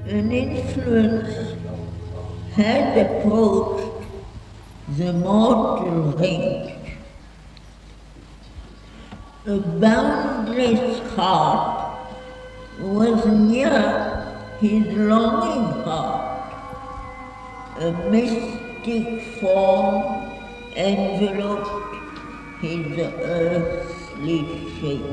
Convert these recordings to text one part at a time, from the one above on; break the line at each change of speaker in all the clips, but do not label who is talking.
an influence had approached the mortal range. A boundless heart was near his longing heart. A mystic form enveloped his earthly shape.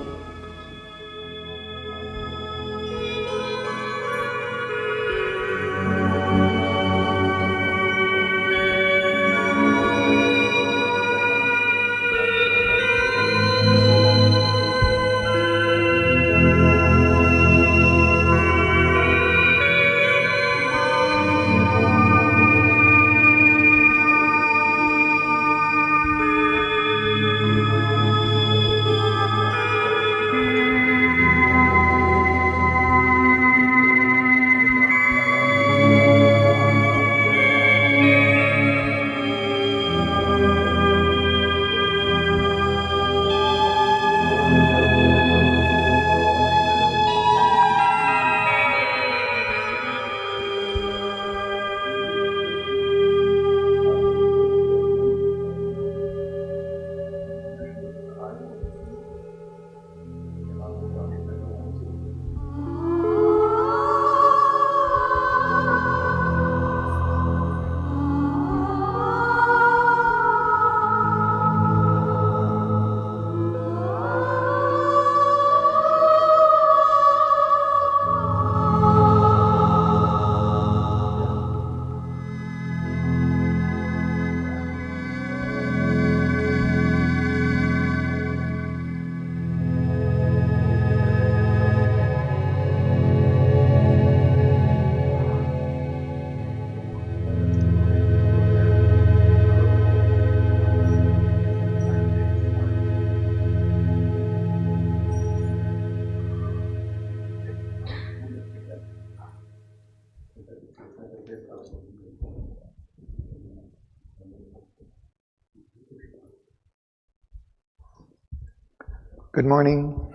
Good morning.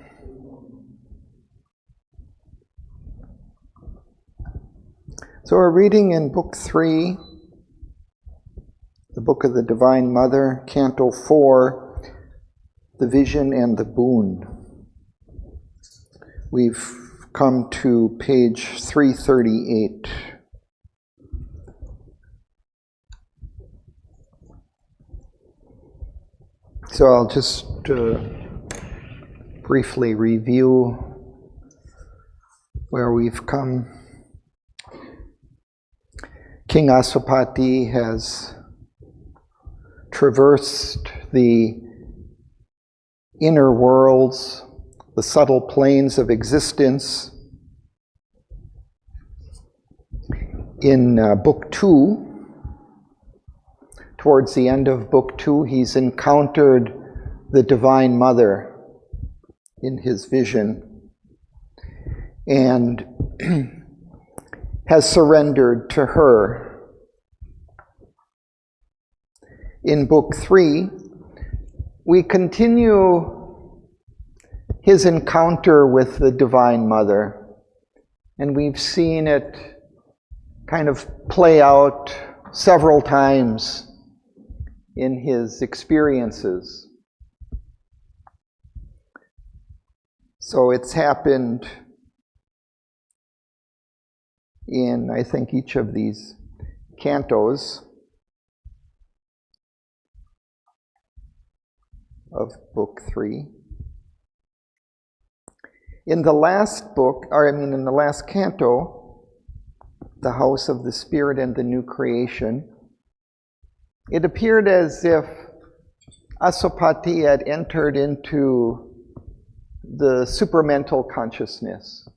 So we're reading in Book 3, the Book of the Divine Mother, Canto 4, the Vision and the Boon. We've come to page 338. So I'll just briefly review where we've come. King Aswapati has traversed the inner worlds, the subtle planes of existence. In Book 2, towards the end of Book 2, he's encountered the Divine Mother in his vision and has surrendered to her. In Book 3, we continue his encounter with the Divine Mother, and we've seen it kind of play out several times in his experiences. So it's happened in, I think, each of these cantos of Book 3. In the last book, in the last canto, The House of the Spirit and the New Creation, it appeared as if Aswapati had entered into the supramental consciousness,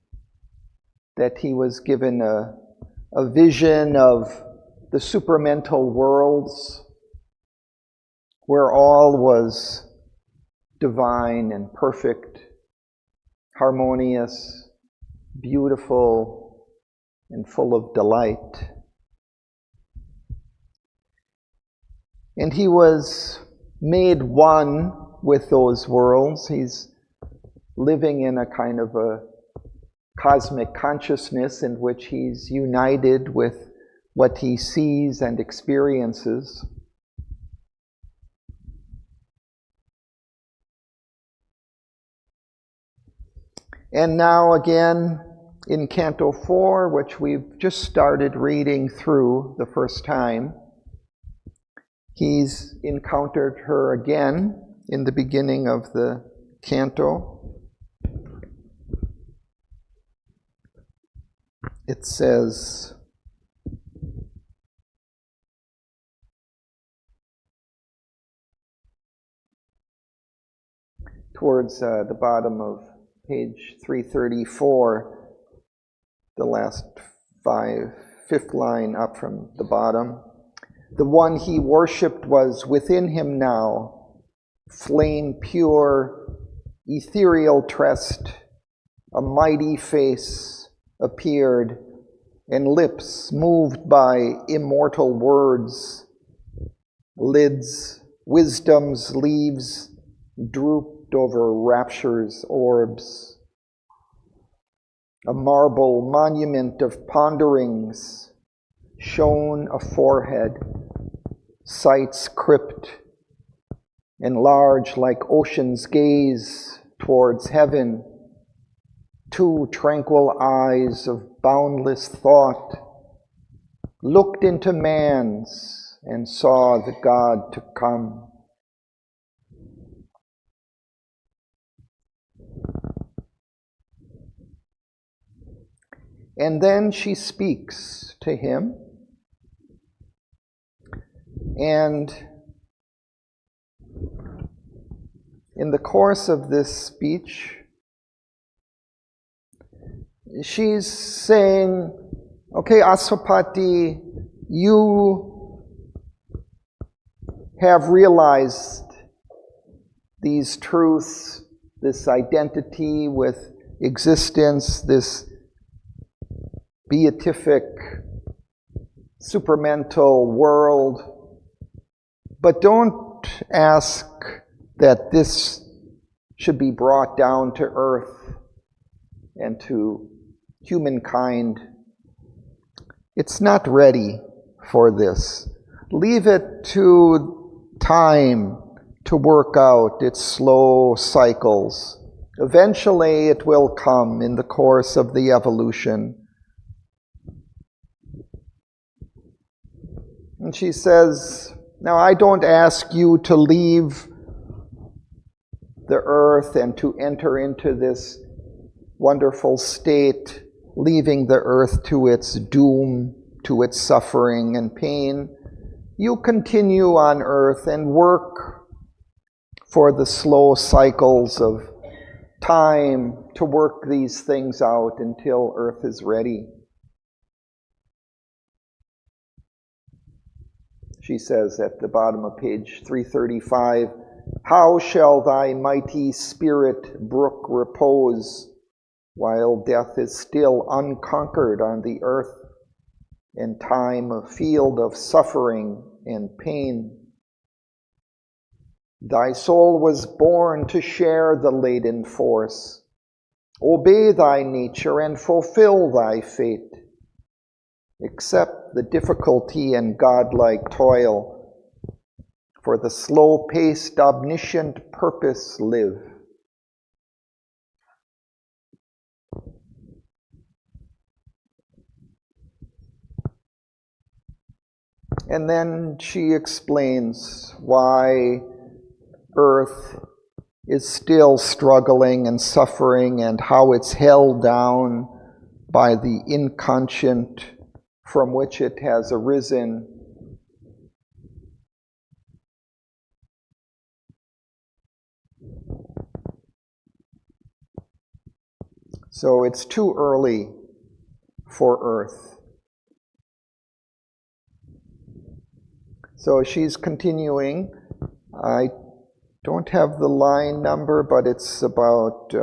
that he was given a vision of the supramental worlds where all was divine and perfect, harmonious, beautiful, and full of delight. And he was made one with those worlds. He's living in a kind of a cosmic consciousness in which he's united with what he sees and experiences. And now again in Canto 4, which we've just started reading through the first time, he's encountered her again in the beginning of the canto. It says, towards the bottom of page 334, the last fifth line up from the bottom. The one he worshipped was within him now, flame pure, ethereal tressed, a mighty face appeared, and lips moved by immortal words, lids, wisdom's leaves drooped over rapture's orbs. A marble monument of ponderings shone a forehead, sight's crypt, enlarged like ocean's gaze towards heaven, two tranquil eyes of boundless thought looked into man's and saw the God to come. And then she speaks to him, and in the course of this speech, she's saying, okay, Aswapati, you have realized these truths, this identity with existence, this beatific, supramental world, but don't ask that this should be brought down to earth and to humankind. It's not ready for this. Leave it to time to work out its slow cycles. Eventually it will come in the course of the evolution. And she says, now I don't ask you to leave the earth and to enter into this wonderful state, leaving the earth to its doom, to its suffering and pain. You continue on earth and work for the slow cycles of time to work these things out until earth is ready. She says at the bottom of page 335, how shall thy mighty spirit brook repose while death is still unconquered on the earth and time a field of suffering and pain? Thy soul was born to share the laden force. Obey thy nature and fulfill thy fate. Accept the difficulty and godlike toil. For the slow-paced, omniscient purpose live. And then she explains why earth is still struggling and suffering and how it's held down by the inconscient from which it has arisen. So it's too early for earth. So she's continuing. I don't have the line number, but it's about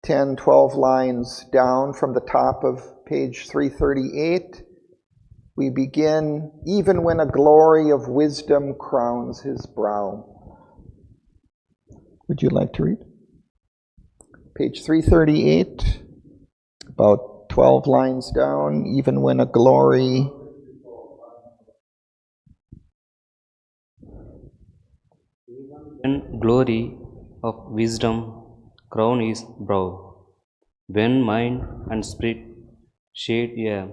10, 12 lines down from the top of page 338. We begin, even when a glory of wisdom crowns his brow. Would you like to read? page 338, about 12 lines down, even when a glory.
When glory of wisdom crown his brow, when mind and spirit shade a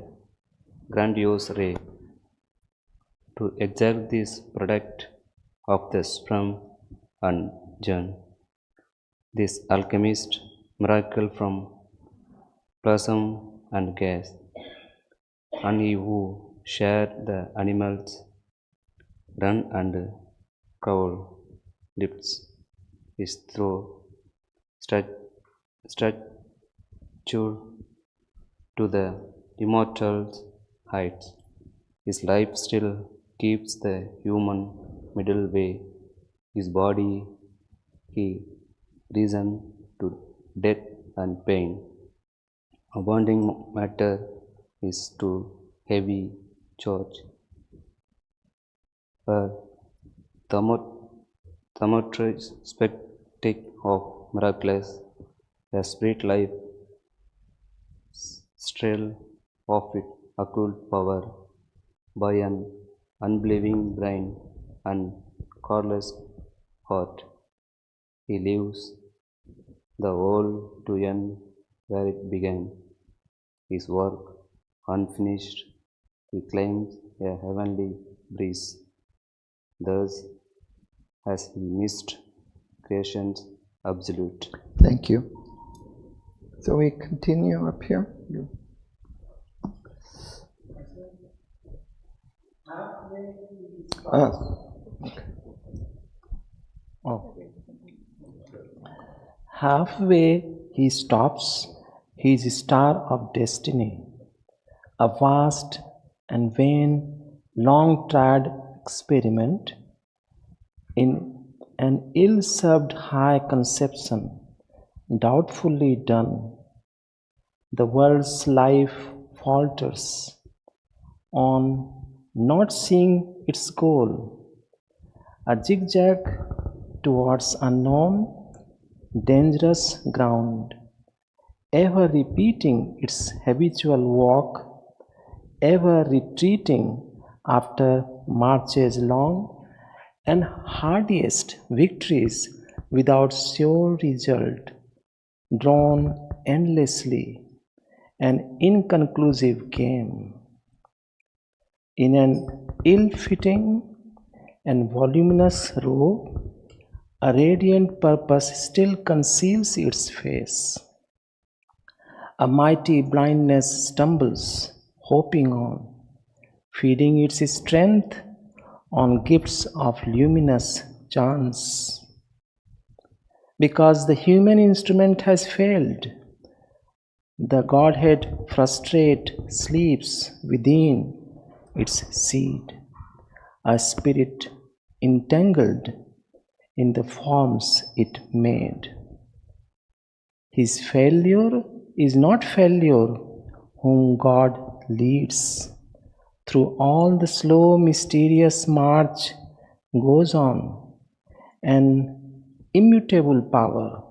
grandiose ray, to exalt this product of the sperm and germ, this alchemist miracle from plasm and gas, and he who shared the animals run and crawl lifts his throat statured to the immortal heights. His life still keeps the human middle way. His body he reason to death and pain. Abounding matter is too heavy charge. A thaumaturgic spectacle of miraculous, a spirit life strail of it occult power by an unbelieving brain and careless heart. He leaves the world to end where it began. His work unfinished, he claims a heavenly breeze. Thus has he missed creation's absolute.
Thank you. So we continue up here. Okay.
Oh. Halfway he stops his star of destiny, a vast and vain, long-tried experiment in an ill-served high conception, doubtfully done. The world's life falters on not seeing its goal, a zigzag towards unknown, dangerous ground, ever repeating its habitual walk, ever retreating after marches long and hardiest victories without sure result, drawn endlessly, an inconclusive game. In an ill-fitting and voluminous robe, a radiant purpose still conceals its face. A mighty blindness stumbles, hoping on, feeding its strength on gifts of luminous chance. Because the human instrument has failed, the Godhead frustrate sleeps within its seed, a spirit entangled in the forms it made. His failure is not failure whom God leads. Through all the slow, mysterious march goes on, an immutable power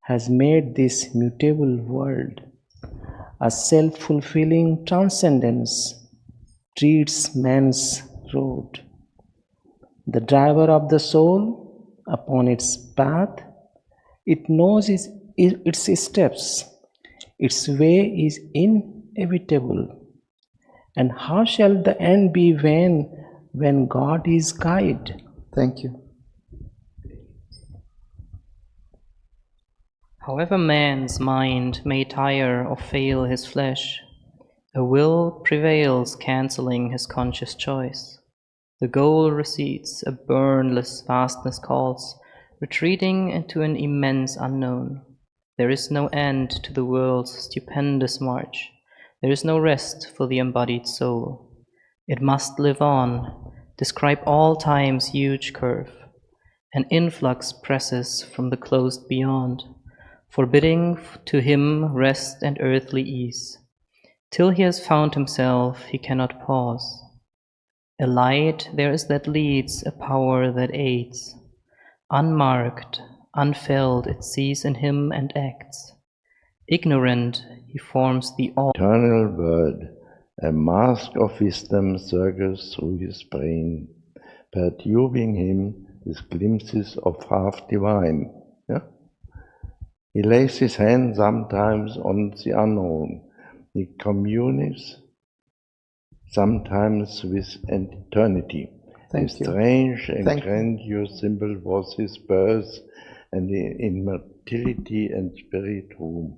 has made this mutable world. A self-fulfilling transcendence treats man's road. The driver of the soul upon its path, it knows its steps, its way is inevitable. And how shall the end be when God is guide?
Thank you.
However man's mind may tire or fail his flesh, a will prevails, cancelling his conscious choice. The goal recedes, a burnless vastness calls, retreating into an immense unknown. There is no end to the world's stupendous march. There is no rest for the embodied soul. It must live on, describe all time's huge curve. An influx presses from the closed beyond, forbidding to him rest and earthly ease. Till he has found himself, he cannot pause. A light there is that leads, a power that aids. Unmarked, Unfelt it sees in him and acts. Ignorant, he forms the all.
Eternal word, a mask of wisdom circles through his brain, perturbing him with glimpses of half divine. Yeah? He lays his hand sometimes on the unknown. He communes sometimes with eternity.
Thank
a
you.
strange and
Thank you.
grandiose symbol was his birth and the immortality and spirit room.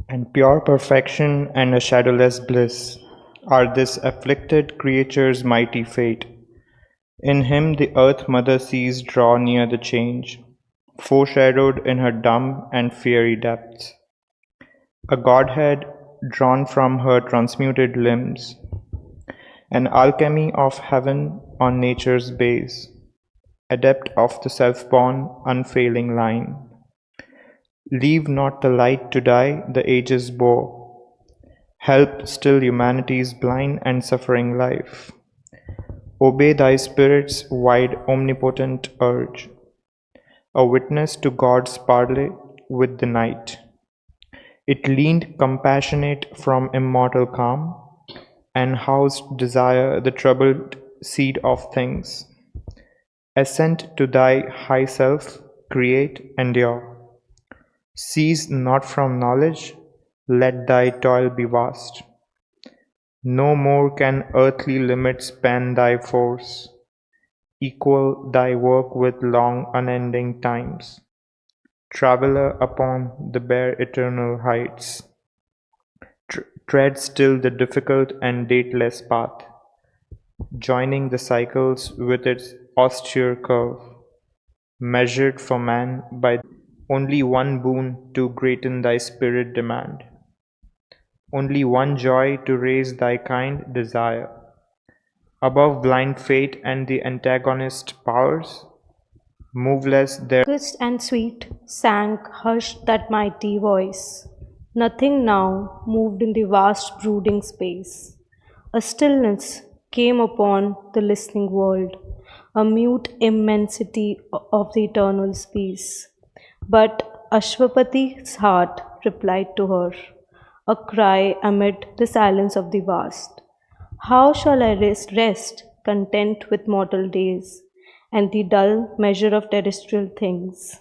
And pure perfection and a shadowless bliss are this afflicted creature's mighty fate. In him the earth mother sees draw near the change, foreshadowed in her dumb and fiery depths. A godhead drawn from her transmuted limbs, an alchemy of heaven on nature's base, adept of the self-born, unfailing line. Leave not the light to die, the ages bore. Help still humanity's blind and suffering life. Obey thy spirit's wide omnipotent urge, a witness to God's parley with the night. It leaned compassionate from immortal calm, and housed desire the troubled seed of things. Ascend to thy high self, create, endure. Cease not from knowledge, let thy toil be vast. No more can earthly limits span thy force, equal thy work with long unending times. Traveler upon the bare eternal heights, tread still the difficult and dateless path, joining the cycles with its austere curve, measured for man by only one boon to greaten thy spirit demand, only one joy to raise thy kind desire. Above blind fate and the antagonist powers, moveless there.
August and sweet sank hushed that mighty voice. Nothing now moved in the vast brooding space. A stillness came upon the listening world, a mute immensity of the eternal space. But Ashwapati's heart replied to her, a cry amid the silence of the vast. How shall I rest content with mortal days, and the dull measure of terrestrial things?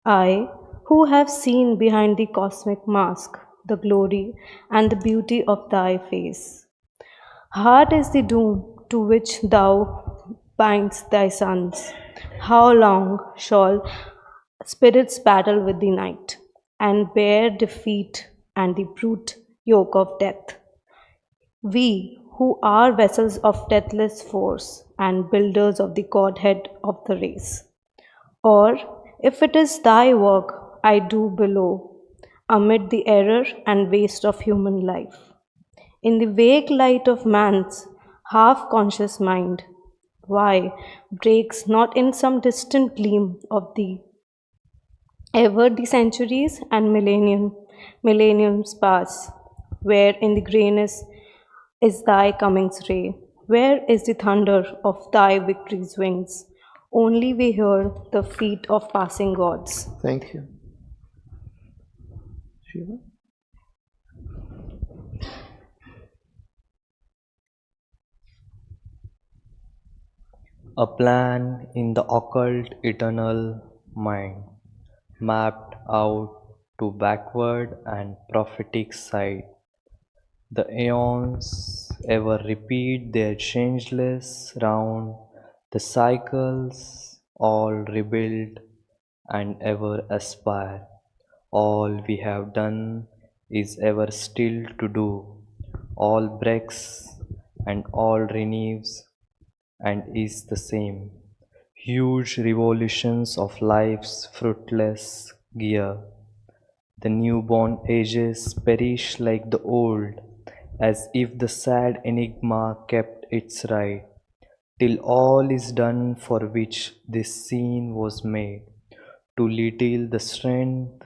I, who have seen behind the cosmic mask the glory and the beauty of thy face. Hard is the doom to which thou bindest thy sons. How long shall spirits battle with the night, and bear defeat and the brute yoke of death? We, who are vessels of deathless force and builders of the Godhead of the race. Or, if it is thy work I do below, amid the error and waste of human life, in the vague light of man's half conscious mind, why breaks not in some distant gleam of thee? Ever the centuries and millenniums pass, where in the greyness is thy coming's ray? Where is the thunder of thy victory's wings? Only we hear the feet of passing gods.
Thank you. Shiva?
A plan in the occult eternal mind, mapped out to backward and prophetic sight. The aeons ever repeat their changeless round, the cycles all rebuild and ever aspire. All we have done is ever still to do, all breaks and all renews and is the same. Huge revolutions of life's fruitless gear. The newborn ages perish like the old, as if the sad enigma kept its right, till all is done for which this scene was made, to little the strength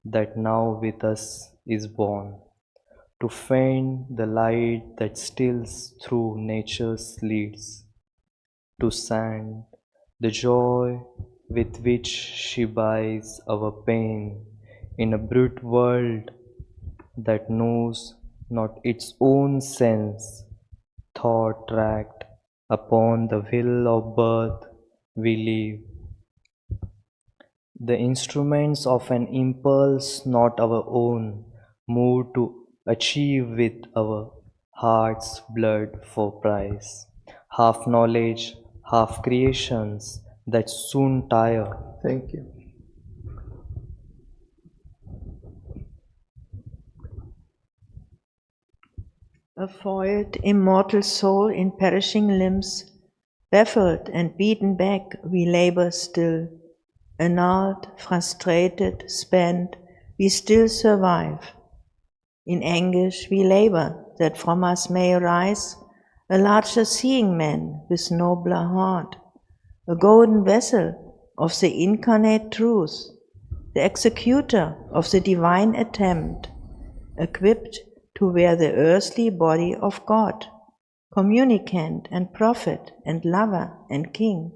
that now with us is born, to faint the light that steals through nature's leads, to sand the joy with which she buys our pain in a brute world that knows not its own sense, thought tracked upon the will of birth we live, the instruments of an impulse not our own, moved to achieve with our heart's blood for price, half knowledge, half creations that soon tire.
Thank you.
A foiled, immortal soul in perishing limbs, baffled and beaten back, we labor still. Annulled, frustrated, spent, we still survive. In anguish we labor that from us may arise a larger seeing man with nobler heart, a golden vessel of the incarnate truth, the executor of the divine attempt, equipped to wear the earthly body of God, communicant and prophet and lover and king.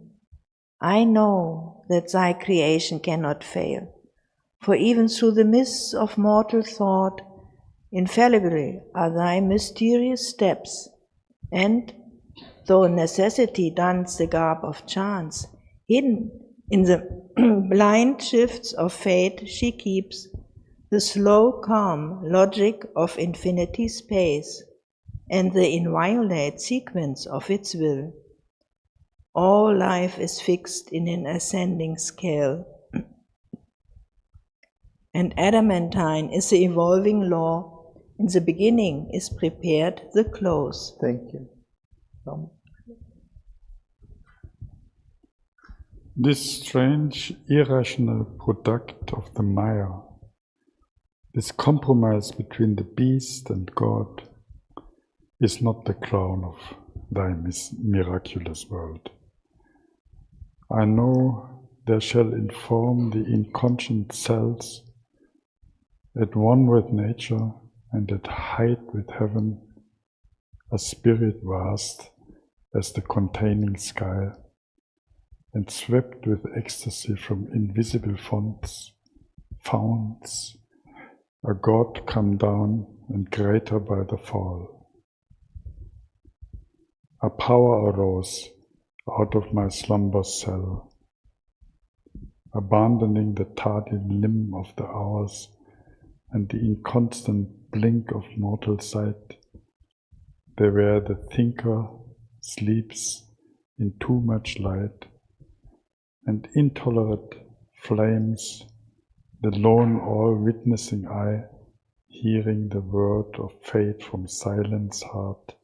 I know that thy creation cannot fail, for even through the mists of mortal thought, infallibly are thy mysterious steps, and, though necessity dons the garb of chance, hidden in the blind shifts of fate she keeps the slow, calm logic of infinity space, and the inviolate sequence of its will. All life is fixed in an ascending scale, and adamantine is the evolving law. In the beginning is prepared the close.
Thank you.
This strange, irrational product of the Maya, this compromise between the beast and God, is not the crown of thy miraculous world. I know there shall inform the inconscient cells at one with nature and at height with heaven, a spirit vast as the containing sky, and swept with ecstasy from invisible founts, a God come down and greater by the fall. A power arose out of my slumber cell, abandoning the tardy limb of the hours and the inconstant blink of mortal sight. There where the thinker sleeps in too much light, and intolerant flames the lone all-witnessing eye, hearing the word of fate from silence heart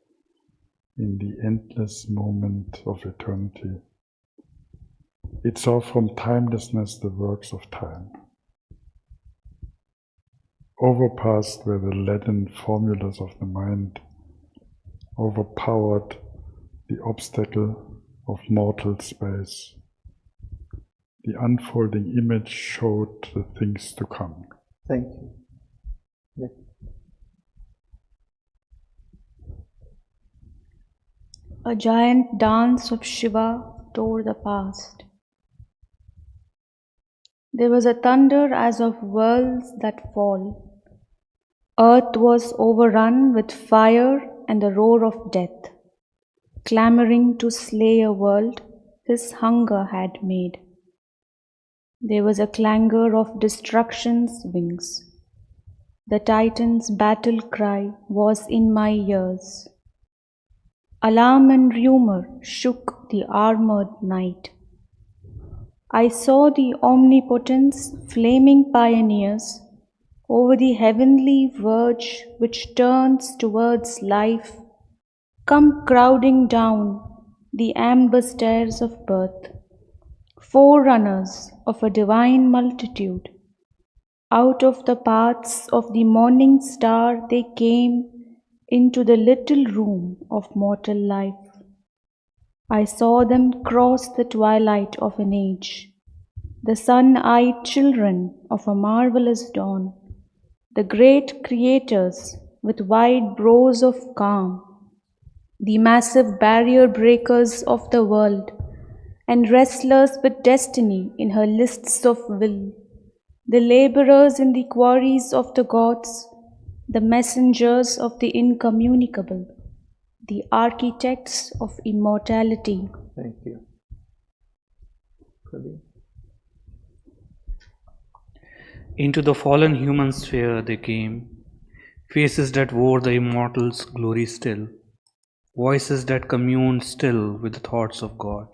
in the endless moment of eternity. It saw from timelessness the works of time. Overpassed were the leaden formulas of the mind, overpowered the obstacle of mortal space. The unfolding image showed the things to come.
Thank you. Yeah.
A giant dance of Shiva tore the past. There was a thunder as of worlds that fall. Earth was overrun with fire and the roar of death. Clamoring to slay a world his hunger had made. There was a clangor of destruction's wings. The Titan's battle cry was in my ears. Alarm and rumor shook the armored night. I saw the omnipotent's flaming pioneers over the heavenly verge which turns towards life, come crowding down the amber stairs of birth, forerunners of a divine multitude. Out of the paths of the morning star they came into the little room of mortal life. I saw them cross the twilight of an age, the sun-eyed children of a marvelous dawn, the great creators with wide brows of calm, the massive barrier breakers of the world, and wrestlers with destiny in her lists of will, the laborers in the quarries of the gods, the messengers of the incommunicable, the architects of immortality.
Thank you. Pradeep.
Into the fallen human sphere they came, faces that wore the immortal's glory still, voices that communed still with the thoughts of God,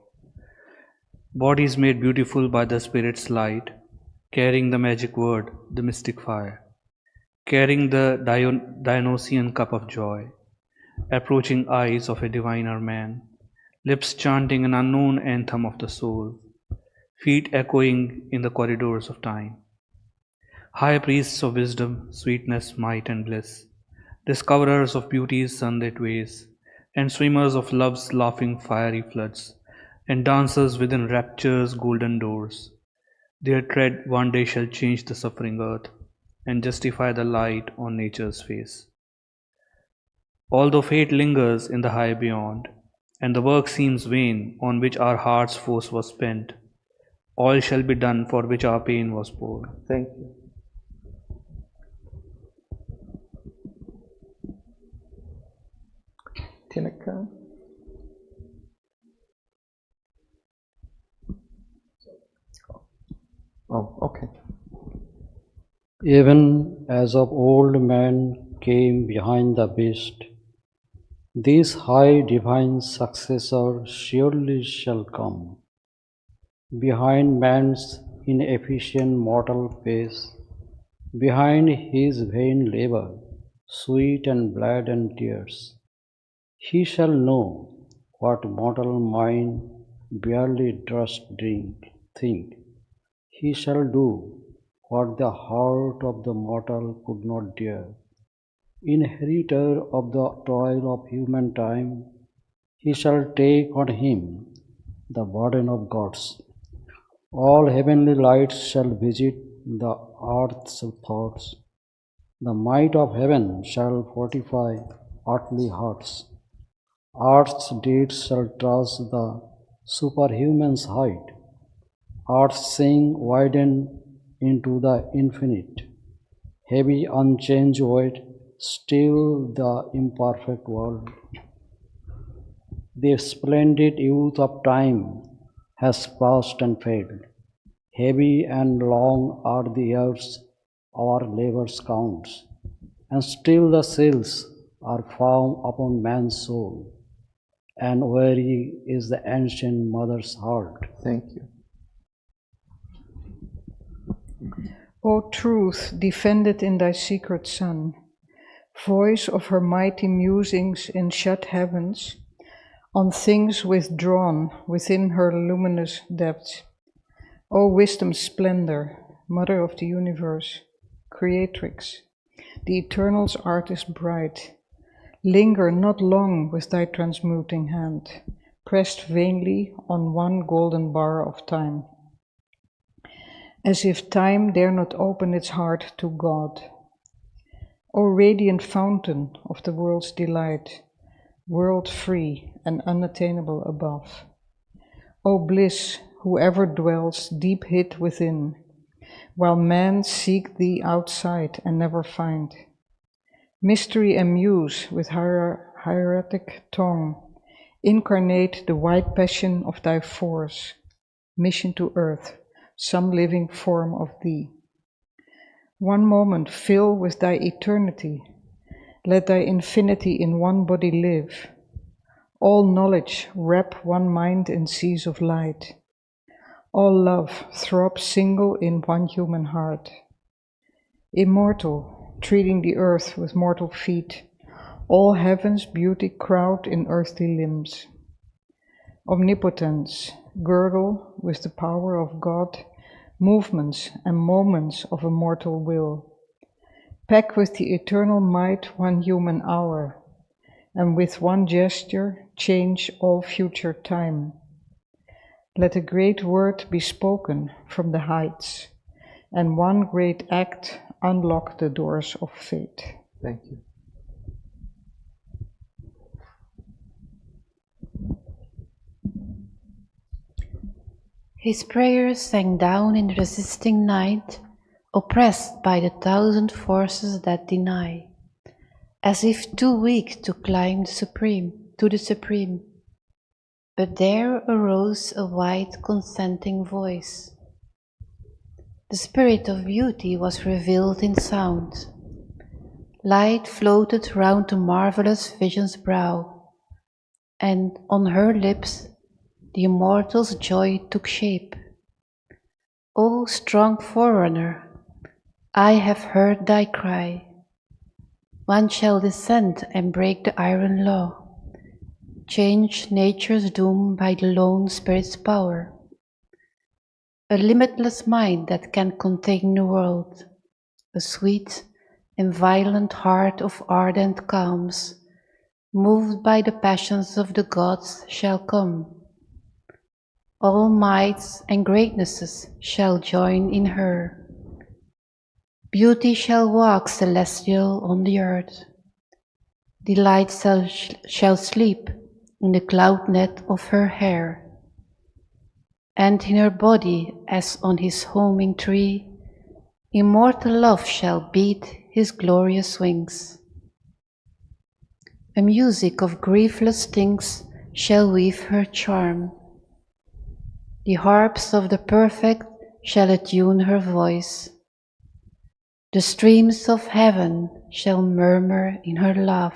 bodies made beautiful by the Spirit's light, carrying the magic word, the mystic fire, carrying the Dionysian cup of joy, approaching eyes of a diviner man, lips chanting an unknown anthem of the soul, feet echoing in the corridors of time. High priests of wisdom, sweetness, might, and bliss, discoverers of beauty's sunlit ways, and swimmers of love's laughing fiery floods, and dancers within rapture's golden doors. Their tread one day shall change the suffering earth, and justify the light on nature's face. Although fate lingers in the high beyond, and the work seems vain on which our heart's force was spent, all shall be done for which our pain was poured.
Thank you. Tinika? Oh, okay.
Even as of old man came behind the beast, this high divine successor surely shall come. Behind man's inefficient mortal pace, behind his vain labor, sweat and blood and tears, he shall know what mortal mind barely durst think. He shall do what the heart of the mortal could not dare. Inheritor of the toil of human time, he shall take on him the burden of gods. All heavenly lights shall visit the earth's thoughts. The might of heaven shall fortify earthly hearts. Earth's deeds shall trust the superhuman's height. Earth's sing widen into the infinite. Heavy unchanged weight, still the imperfect world. The splendid youth of time has passed and failed. Heavy and long are the years our labors counts, and still the seals are found upon man's soul, and weary is the ancient mother's heart.
Thank you.
O truth, defended in thy secret Son, voice of her mighty musings in shut heavens, on things withdrawn within her luminous depths. O wisdom's splendor, mother of the universe, creatrix, the eternal's artist bright, linger not long with thy transmuting hand, pressed vainly on one golden bar of time, as if time dare not open its heart to God. O radiant fountain of the world's delight, world free and unattainable above. O bliss, whoever dwells deep hid within, while men seek thee outside and never find. Mystery and muse with hieratic tongue, incarnate the wide passion of thy force, mission to earth, some living form of thee. One moment fill with thy eternity, let thy infinity in one body live. All knowledge wrap one mind in seas of light. All love throb single in one human heart. Immortal, treading the earth with mortal feet, all heaven's beauty crowd in earthly limbs. Omnipotence, girdle with the power of God, movements and moments of a mortal will. Pack with the eternal might one human hour, and with one gesture change all future time. Let a great word be spoken from the heights, and one great act unlock the doors of fate.
Thank you.
His prayers sank down in the resisting night, oppressed by the thousand forces that deny, as if too weak to climb to the supreme. But there arose a white consenting voice. The spirit of beauty was revealed in sound. Light floated round the marvelous vision's brow, and on her lips the immortal's joy took shape. O strong forerunner, I have heard thy cry. One shall descend and break the iron law, change nature's doom by the lone spirit's power. A limitless mind that can contain the world, a sweet and violent heart of ardent calms, moved by the passions of the gods shall come. All mights and greatnesses shall join in her. Beauty shall walk celestial on the earth. Delight shall sleep in the cloud net of her hair. And in her body, as on his homing tree, immortal love shall beat his glorious wings. A music of griefless things shall weave her charm. The harps of the perfect shall attune her voice. The streams of heaven shall murmur in her love.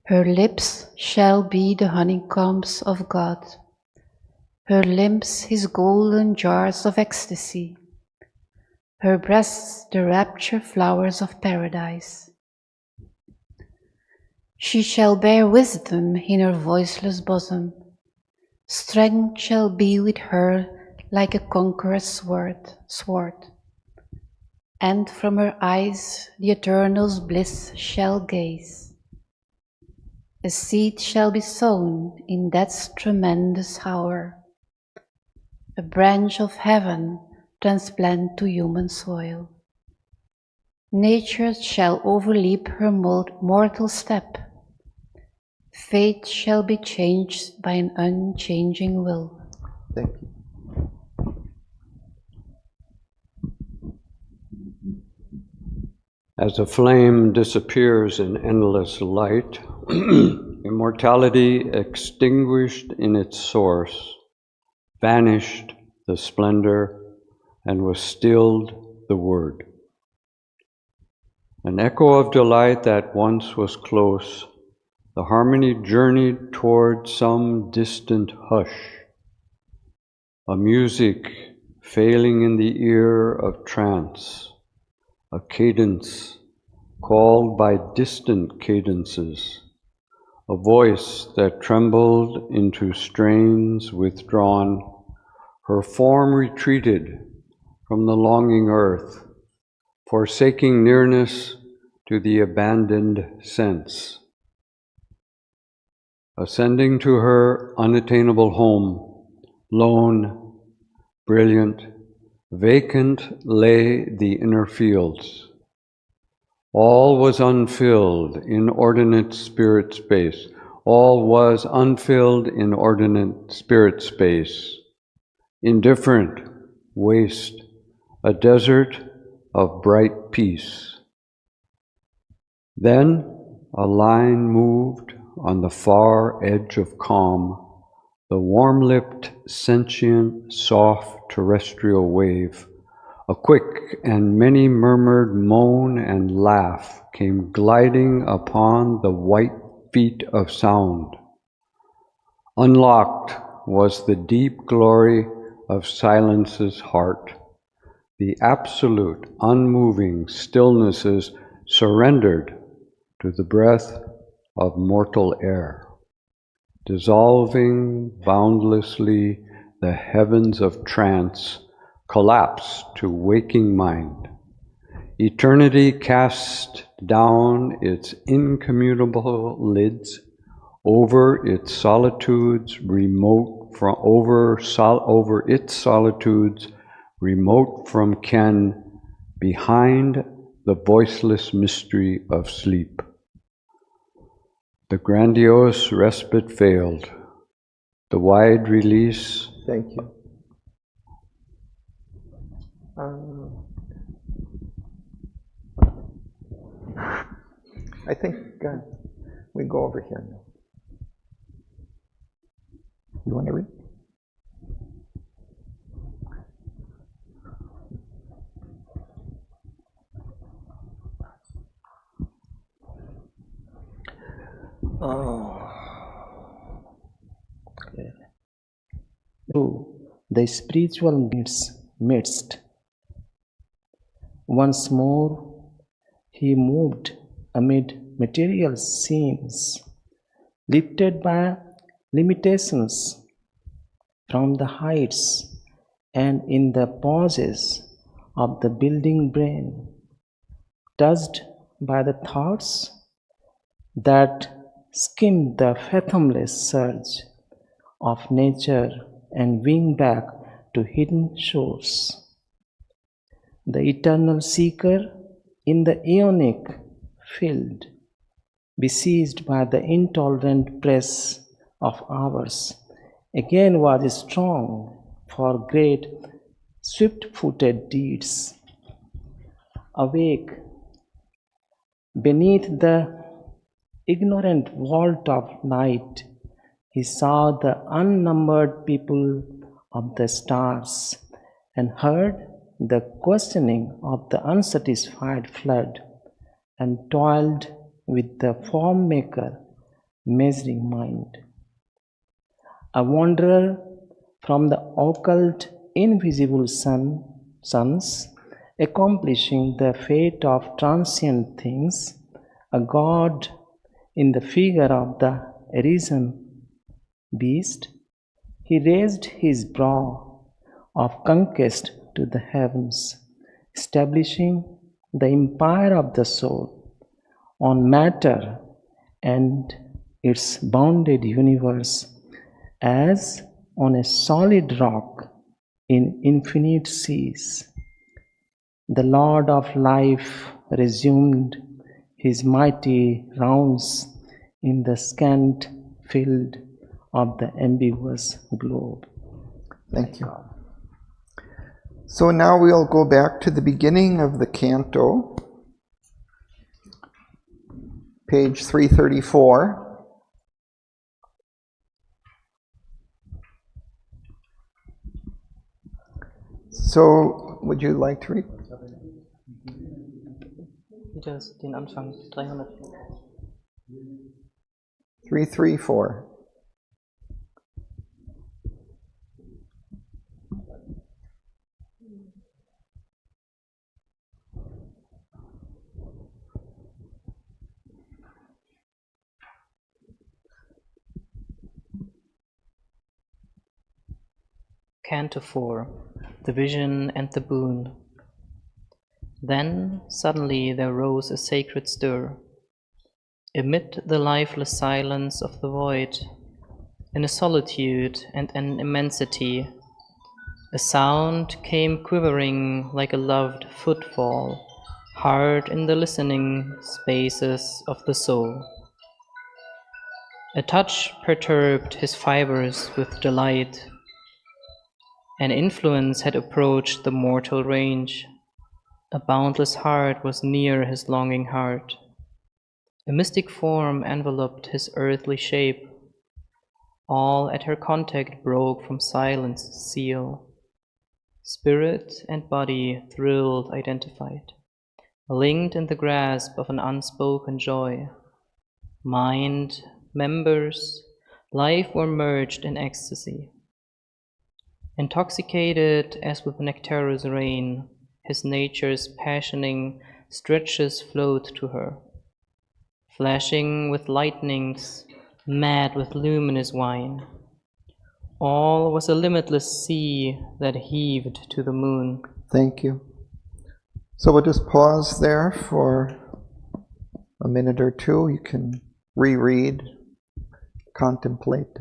Her lips shall be the honeycombs of God, her limbs his golden jars of ecstasy, her breasts the rapture flowers of paradise. She shall bear wisdom in her voiceless bosom. Strength shall be with her like a conqueror's sword. And from her eyes the eternal's bliss shall gaze. A seed shall be sown in death's tremendous hour, a branch of heaven transplant to human soil. Nature shall overleap her mortal step. Fate shall be changed by an unchanging will.
Thank you.
As a flame disappears in endless light, immortality extinguished in its source, vanished the splendor, and was stilled the word. An echo of delight that once was close, the harmony journeyed toward some distant hush, a music failing in the ear of trance, a cadence called by distant cadences, a voice that trembled into strains withdrawn, her form retreated from the longing earth, forsaking nearness to the abandoned sense. Ascending to her unattainable home, lone, brilliant, vacant lay the inner fields. All was unfilled, inordinate spirit space. All was unfilled, inordinate spirit space. Indifferent, waste, a desert of bright peace. Then a line moved on the far edge of calm, the warm-lipped, sentient, soft terrestrial wave. A quick and many-murmured moan and laugh came gliding upon the white feet of sound. Unlocked was the deep glory of silence's heart. The absolute, unmoving stillnesses surrendered to the breath of mortal air. Dissolving boundlessly, the heavens of trance collapsed to waking mind. Eternity cast down its incommunicable lids over its solitudes remote from remote from ken, behind the voiceless mystery of sleep. The grandiose respite failed. The wide release
Thank you. I think we go over here now. You want to read?
To the spiritual midst. Once more, he moved amid material scenes, lifted by limitations from the heights and in the pauses of the building brain, touched by the thoughts that skim the fathomless surge of nature and wing back to hidden shores. The eternal seeker in the aeonic field, besieged by the intolerant press of hours, again was strong for great swift-footed deeds. Awake beneath the ignorant vault of night, he saw the unnumbered people of the stars and heard the questioning of the unsatisfied flood, and toiled with the form maker, measuring mind. A wanderer from the occult invisible suns, accomplishing the fate of transient things, a god in the figure of the arisen beast, he raised his brow of conquest to the heavens, establishing the empire of the soul on matter and its bounded universe as on a solid rock in infinite seas. The Lord of life resumed his mighty rounds in the scant field of the ambiguous globe.
Thank you. So now we'll go back to the beginning of the canto, page 334. So, would you like to read?
Wieder den Anfang 300.
334.
Canto 4. The Vision and the Boon. Then suddenly there rose a sacred stir. Amid the lifeless silence of the void, in a solitude and an immensity, a sound came quivering like a loved footfall, hard in the listening spaces of the soul. A touch perturbed his fibers with delight. An influence had approached the mortal range. A boundless heart was near his longing heart. A mystic form enveloped his earthly shape. All at her contact broke from silence's seal. Spirit and body thrilled, identified, linked in the grasp of an unspoken joy. Mind, members, life were merged in ecstasy. Intoxicated as with nectarous rain, his nature's passioning stretches flowed to her. Flashing with lightnings, mad with luminous wine. All was a limitless sea that heaved to the moon.
Thank you. So we'll just pause there for a minute or two. You can reread, contemplate.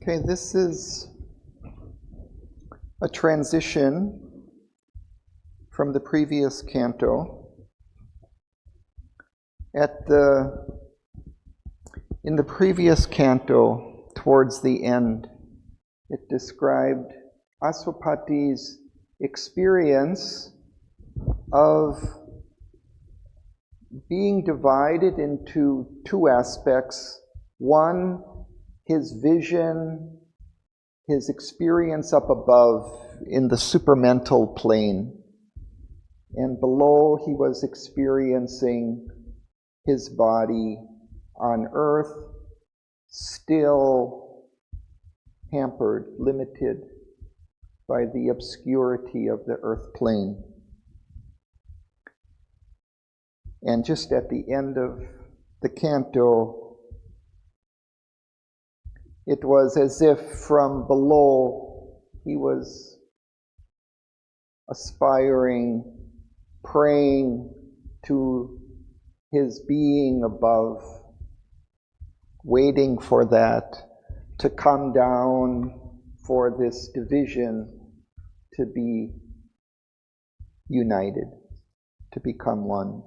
Okay, this is a transition from the previous canto. In the previous canto, towards the end, it described Aswapati's experience of being divided into two aspects. One, his vision, his experience up above in the supramental plane. And below, he was experiencing his body on earth, still hampered, limited by the obscurity of the earth plane. And just at the end of the canto, it was as if from below he was aspiring, praying to his being above, waiting for that to come down, for this division to be united, to become one.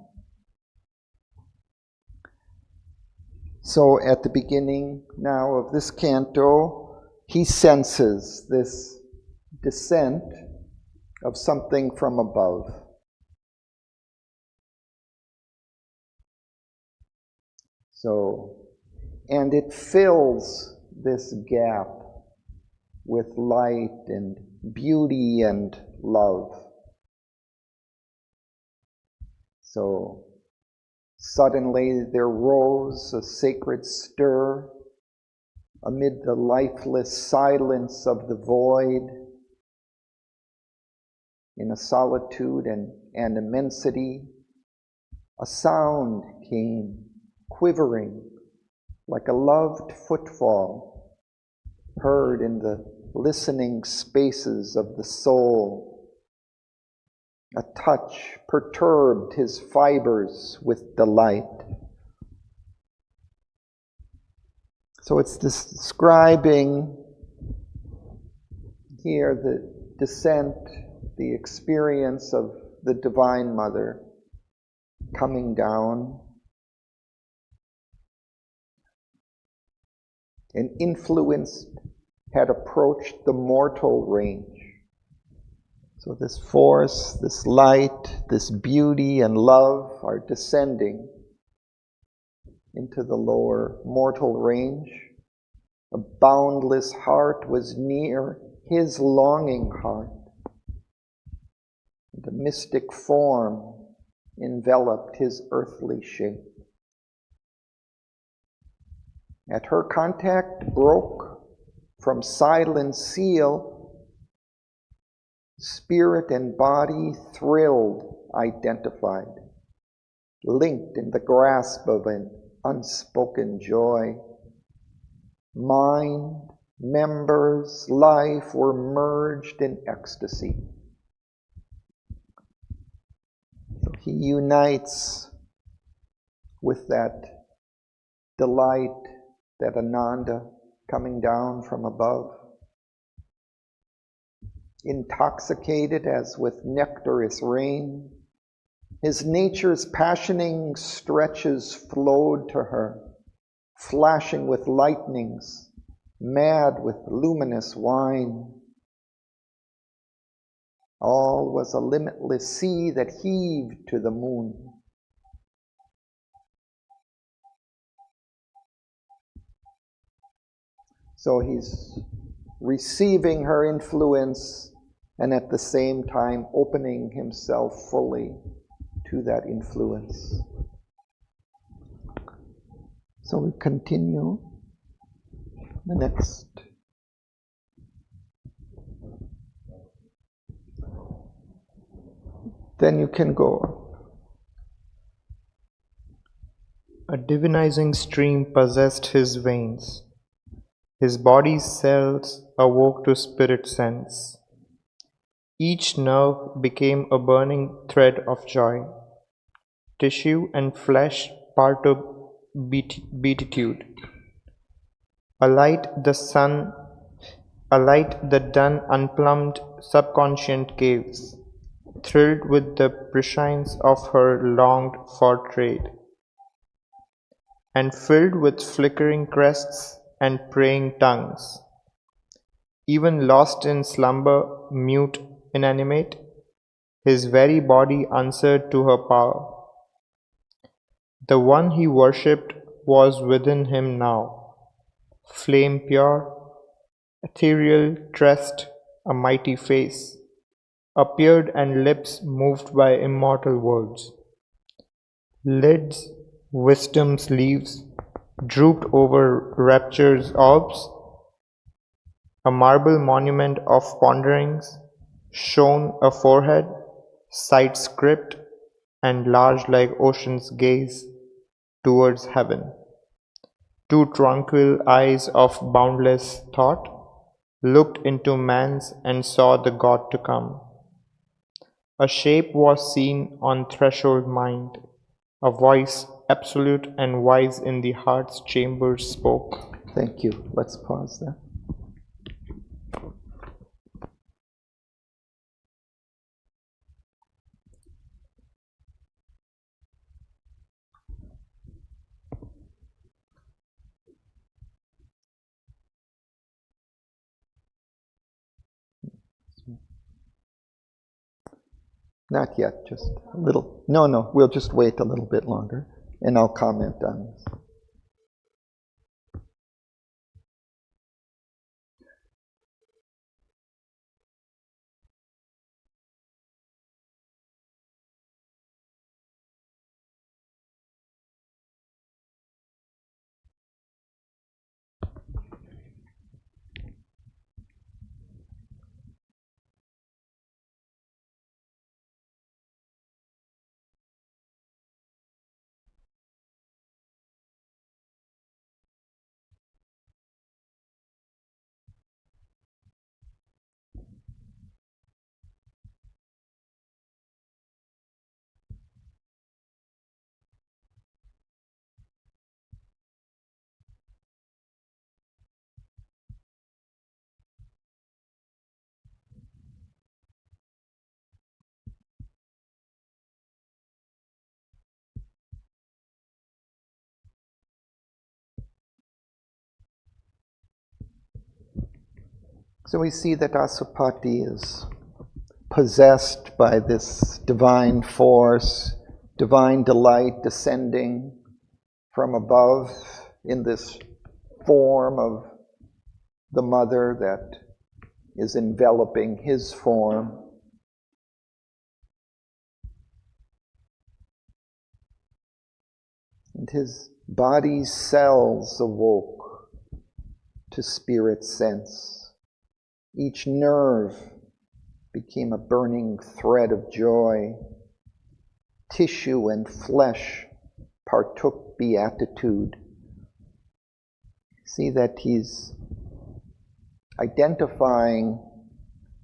So at the beginning now of this canto, he senses this descent of something from above. And it fills this gap with light and beauty and love. So suddenly there rose a sacred stir amid the lifeless silence of the void, in a solitude and immensity. A sound came, quivering like a loved footfall, heard in the listening spaces of the soul. A touch perturbed his fibers with delight. So it's describing here the descent, the experience of the Divine Mother coming down. An influence had approached the mortal range. So this force, this light, this beauty and love are descending into the lower mortal range. A boundless heart was near his longing heart. The mystic form enveloped his earthly shape. At her contact broke from silent seal, spirit and body thrilled, identified, linked in the grasp of an unspoken joy. Mind, members, life were merged in ecstasy. So he unites with that delight, that Ananda coming down from above, intoxicated as with nectarous rain. His nature's passioning stretches flowed to her, flashing with lightnings, mad with luminous wine. All was a limitless sea that heaved to the moon. So he's receiving her influence and at the same time opening himself fully to that influence. So we continue the next. Then you can go.
A divinizing stream possessed his veins. His body's cells awoke to spirit sense. Each nerve became a burning thread of joy. Tissue and flesh partook beatitude. A light the sun a light that done unplumbed subconscient caves, thrilled with the prescience of her longed-for trade, and filled with flickering crests and praying tongues, even lost in slumber, mute, inanimate, his very body answered to her power. The one he worshipped was within him now, flame pure, ethereal, tressed, a mighty face, appeared and lips moved by immortal words. Lids, wisdom's leaves, drooped over rapture's orbs, a marble monument of ponderings, shone a forehead, sight script, and large like ocean's gaze towards heaven. Two tranquil eyes of boundless thought looked into man's and saw the God to come. A shape was seen on threshold mind, a voice absolute and wise in the heart's chambers spoke.
Thank you. Let's pause there. Not yet, just a little. No, we'll just wait a little bit longer, and I'll comment on this. So we see that Asupati is possessed by this divine force, divine delight descending from above in this form of the mother that is enveloping his form. And his body's cells awoke to spirit sense. Each nerve became a burning thread of joy. Tissue and flesh partook beatitude. See that he's identifying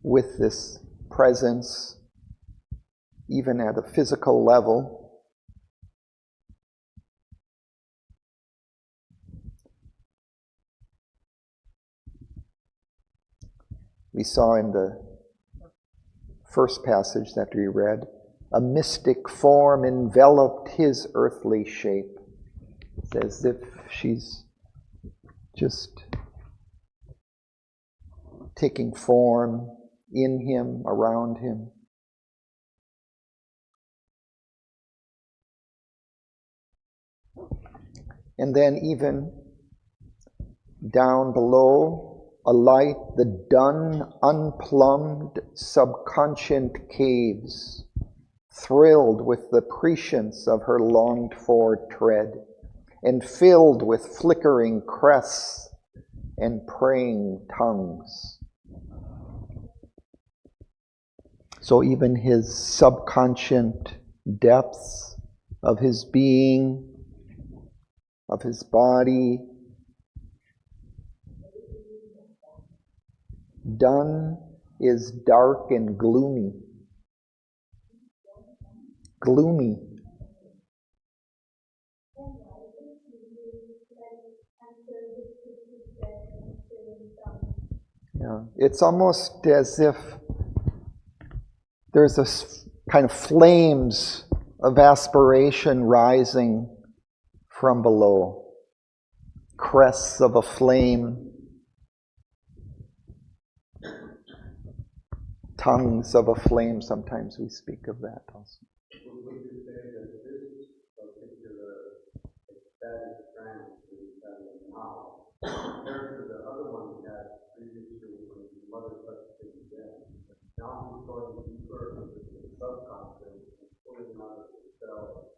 with this presence, even at a physical level. We saw in the first passage that we read, a mystic form enveloped his earthly shape. It's as if she's just taking form in him, around him. And then even down below, a light, the dun, unplumbed, subconscient caves, thrilled with the prescience of her longed-for tread, and filled with flickering crests and praying tongues. So even his subconscient depths of his being, of his body, dun is dark and gloomy. Gloomy. Yeah. It's almost as if there's a kind of flames of aspiration rising from below, crests of a flame, tongues of a flame. Sometimes we speak of that also.
Would you say that this particular ecstatic trance that he's having now, compared to the other one he had previously when his mother touched him again, now he's going deeper into the subconscious and pulling out of himself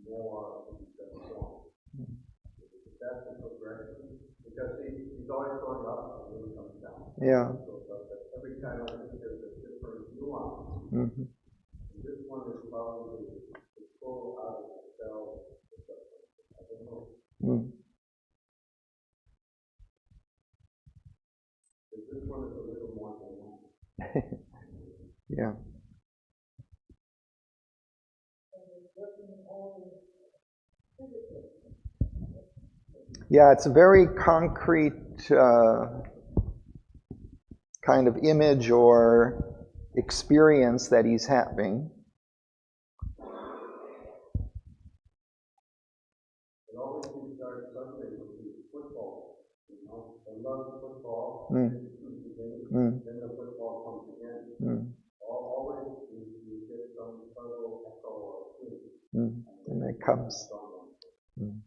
more in the form? Is that the progression? Because he's always going up and then he comes down.
Yeah.
So, but every time I think there's a different nuance.
Mm-hmm.
This one is probably to pull out of the cell. I don't know.
Mm.
This one is a little more than
Yeah. Yeah, it's a very concrete kind of image or experience that he's having.
It always starts suddenly with football. You know, I love football.
Mm.
Then the football comes again.
Mm.
Always you get some subtle echo or thing.
Mm. And it comes. Mm.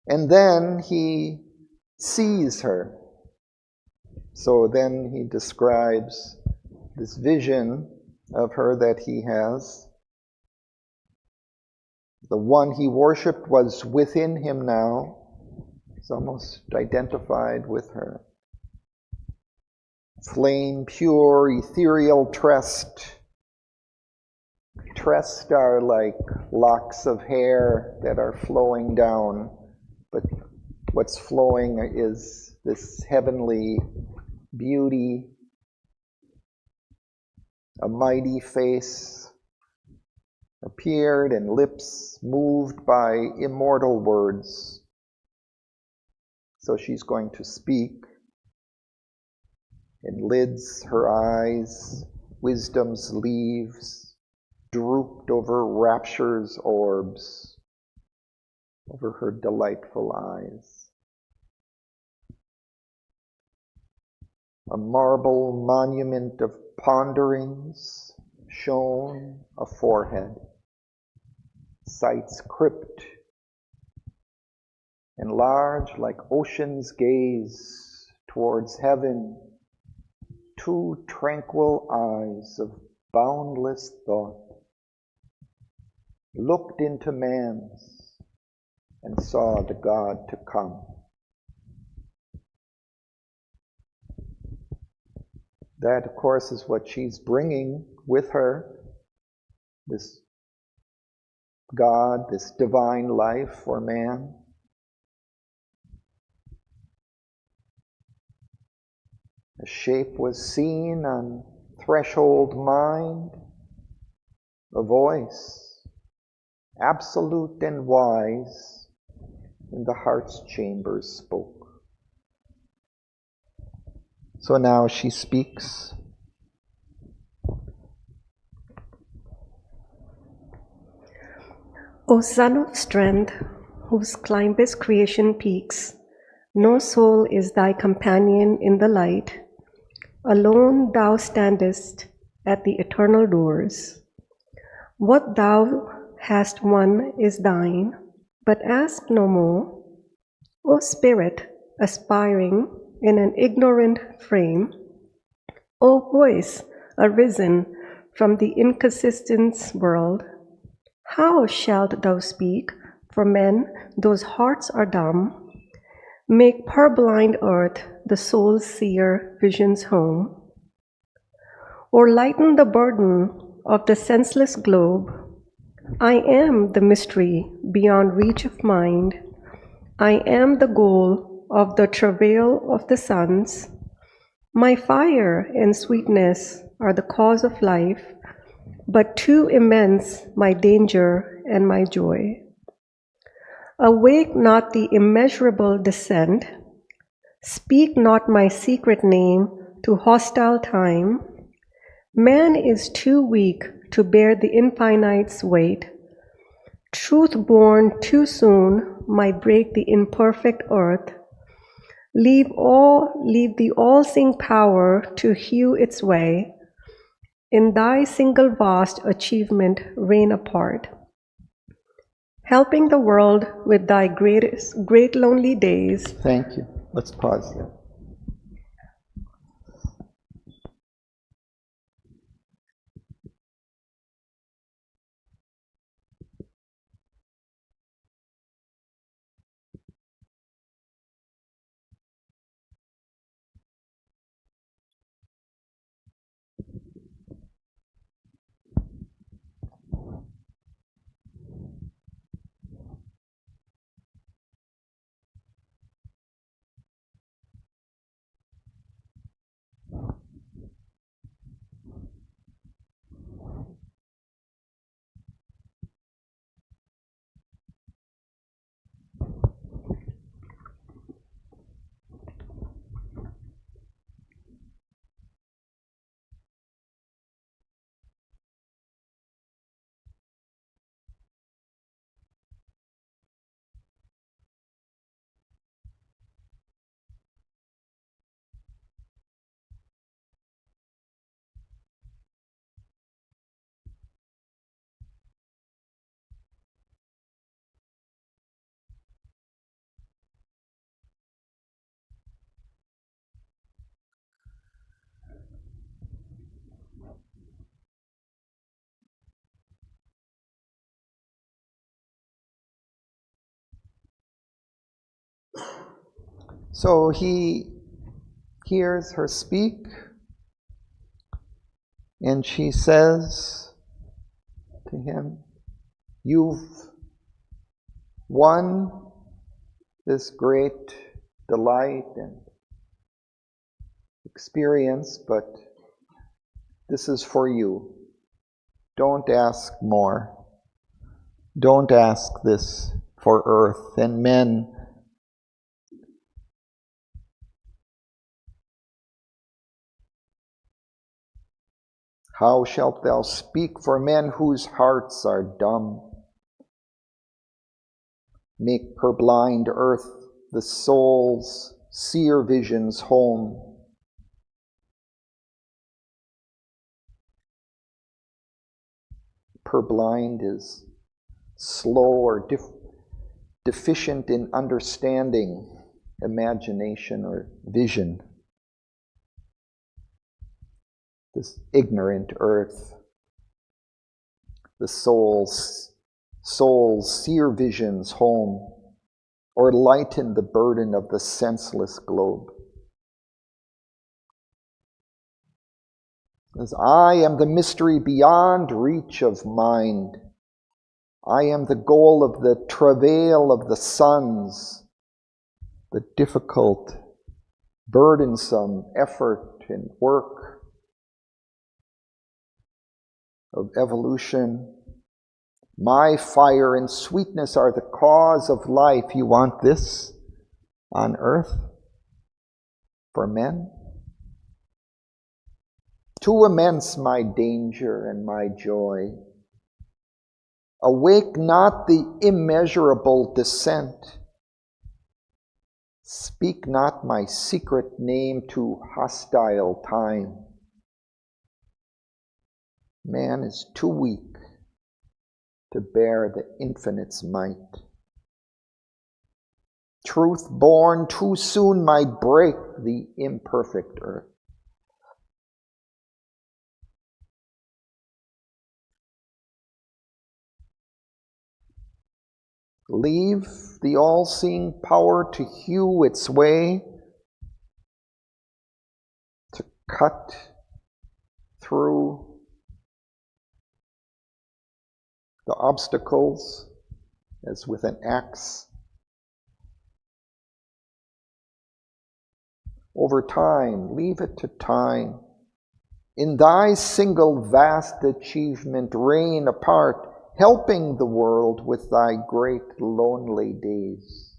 And then he sees her. So then he describes this vision of her that he has. The one he worshipped was within him now. He's almost identified with her. Flame, pure, ethereal, tressed. Tressed are like locks of hair that are flowing down, but what's flowing is this heavenly beauty, a mighty face appeared and lips moved by immortal words. So she's going to speak, and lids her eyes, wisdom's leaves, drooped over rapture's orbs, over her delightful eyes. A marble monument of ponderings shone a forehead, sight's crypt, and large like ocean's gaze towards heaven, two tranquil eyes of boundless thought looked into man's and saw the God to come. That, of course, is what she's bringing with her, this God, this divine life for man. A shape was seen on threshold mind, a voice, absolute and wise, in the heart's chambers spoke. So now she speaks.
O Son of Strength, whose climbest creation peaks, no soul is thy companion in the light. Alone thou standest at the eternal doors. What thou hast won is thine, but ask no more. O Spirit, aspiring in an ignorant frame, O voice arisen from the inconsistent world, how shalt thou speak for men those hearts are dumb? Make purblind earth the soul's seer vision's home, or lighten the burden of the senseless globe. I am the mystery beyond reach of mind. I am the goal of the travail of the suns. My fire and sweetness are the cause of life, but too immense my danger and my joy. Awake not the immeasurable descent, speak not my secret name to hostile time. Man is too weak to bear the infinite's weight. Truth born too soon might break the imperfect earth. Leave the all-seeing power to hew its way. In thy single vast achievement reign apart. Helping the world with thy great lonely days.
Thank you. Let's pause there. So he hears her speak, and she says to him, "You've won this great delight and experience, but this is for you. Don't ask more. Don't ask this for earth and men. How shalt thou speak for men whose hearts are dumb? Make purblind earth the soul's seer vision's home. Purblind is slow or deficient in understanding, imagination, or vision. This ignorant earth, the soul's seer vision's home, or lighten the burden of the senseless globe. As I am the mystery beyond reach of mind. I am the goal of the travail of the suns, the difficult, burdensome effort and work of evolution. My fire and sweetness are the cause of life. You want this on earth for men? Too immense my danger and my joy. Awake not the immeasurable descent. Speak not my secret name to hostile time. Man is too weak to bear the infinite's might. Truth born too soon might break the imperfect earth. Leave the all-seeing power to hew its way, to cut through the obstacles as with an axe. Over time, leave it to time. In thy single vast achievement reign apart. helping the world with thy great lonely days.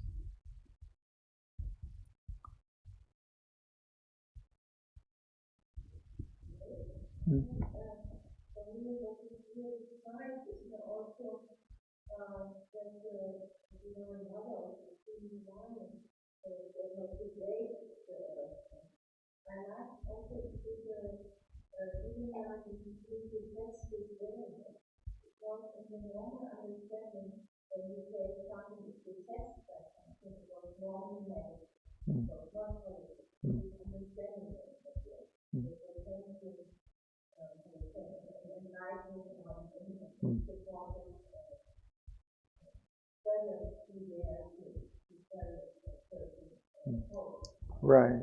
Right.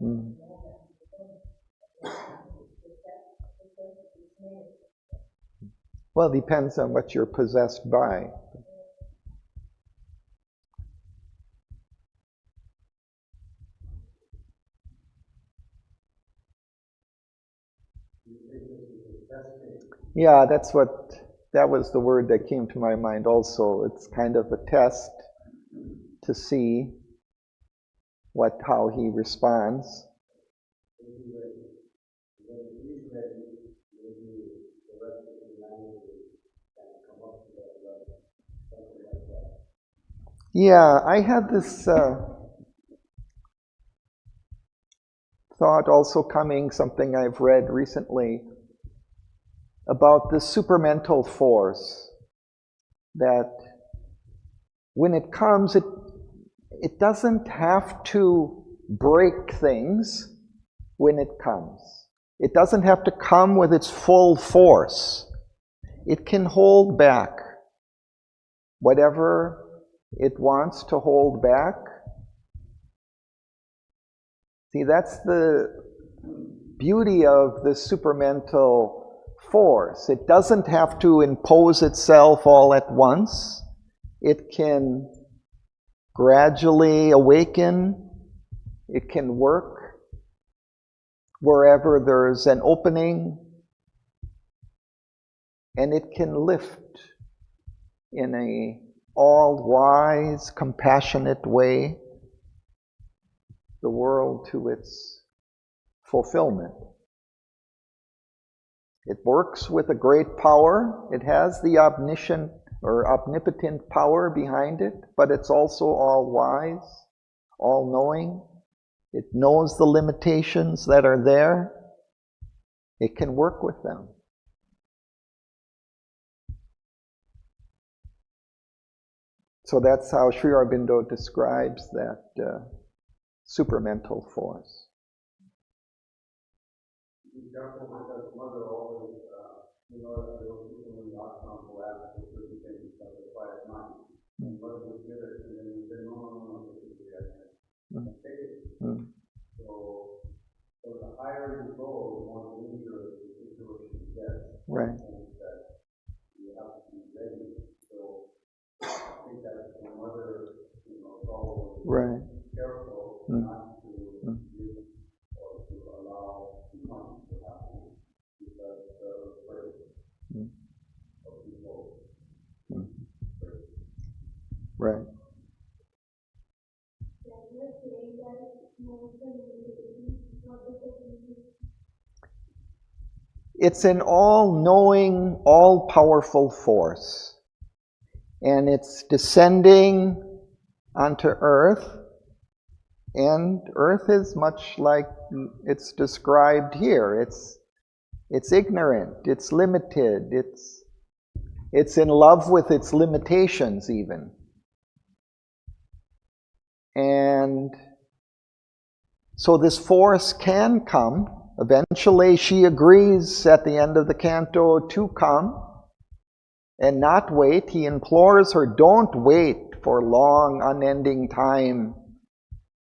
Mm. Well, it depends on what you're possessed by. Yeah, that was the word that came to my mind also. It's kind of a test to see how he responds. Yeah, I had this thought also coming, something I've read recently, about the supermental force, that when it comes, it doesn't have to break things when it comes. It doesn't have to come with its full force. It can hold back whatever it wants to hold back. See, that's the beauty of the supermental force. It doesn't have to impose itself all at once. It can gradually awaken. It can work wherever there's an opening, and it can lift in a all-wise, compassionate way the world to its fulfillment. It works with a great power. It has the omniscient or omnipotent power behind it, but it's also all-wise, all-knowing. It knows the limitations that are there. It can work with them. So that's how Sri Aurobindo describes that supermental force.
Mother always, there were people in the ashram who asked for certain things, like a quiet mind. And mother would give it, and then would say, no, this is the idea. Take it. So the higher you go, the more dangerous the situation gets.
Right.
That you have to be ready. So I think that the mother, is always
right.
careful not to give or to allow harm to happen, because they're afraid of people.
Right. It's an all-knowing, all-powerful force, and it's descending onto Earth, and Earth is much like it's described here. It's ignorant, it's limited, it's in love with its limitations even. And so this force can come. Eventually she agrees at the end of the canto to come and not wait. He implores her, don't wait for long, unending time.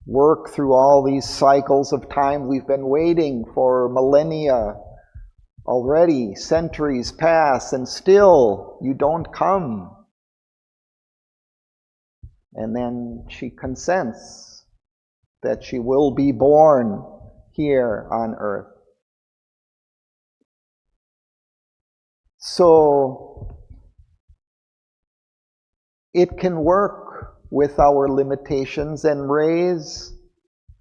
Work through all these cycles of time. We've been waiting for millennia already, centuries pass, and still you don't come. And then she consents that she will be born here on earth. So it can work with our limitations and raise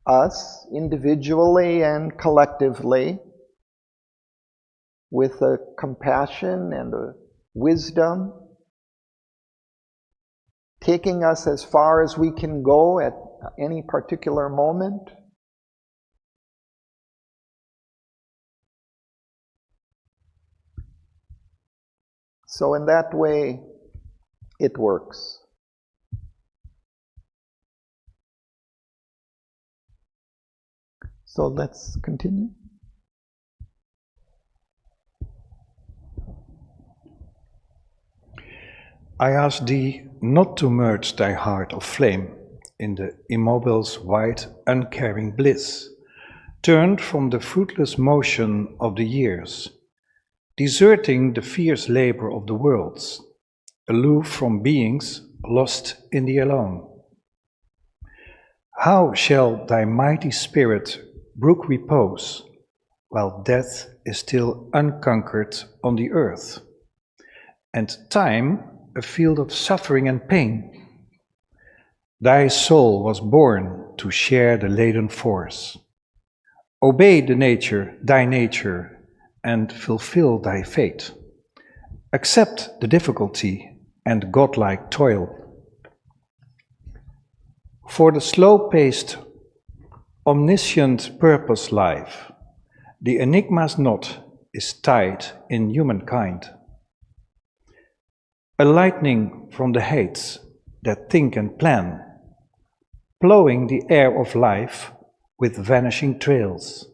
us individually and collectively with a compassion and a wisdom, taking us as far as we can go at any particular moment. So in that way, it works. So let's continue.
I ask thee not to merge thy heart of flame in the immobile's wide, uncaring bliss, turned from the fruitless motion of the years, deserting the fierce labor of the worlds, aloof from beings lost in the alone. How shall thy mighty spirit brook repose while death is still unconquered on the earth, and time a field of suffering and pain? Thy soul was born to share the laden force. Obey thy nature, and fulfill thy fate. Accept the difficulty and godlike toil. For the slow-paced, omniscient purpose life, the enigma's knot is tied in humankind. A lightning from the heights that think and plan, plowing the air of life with vanishing trails.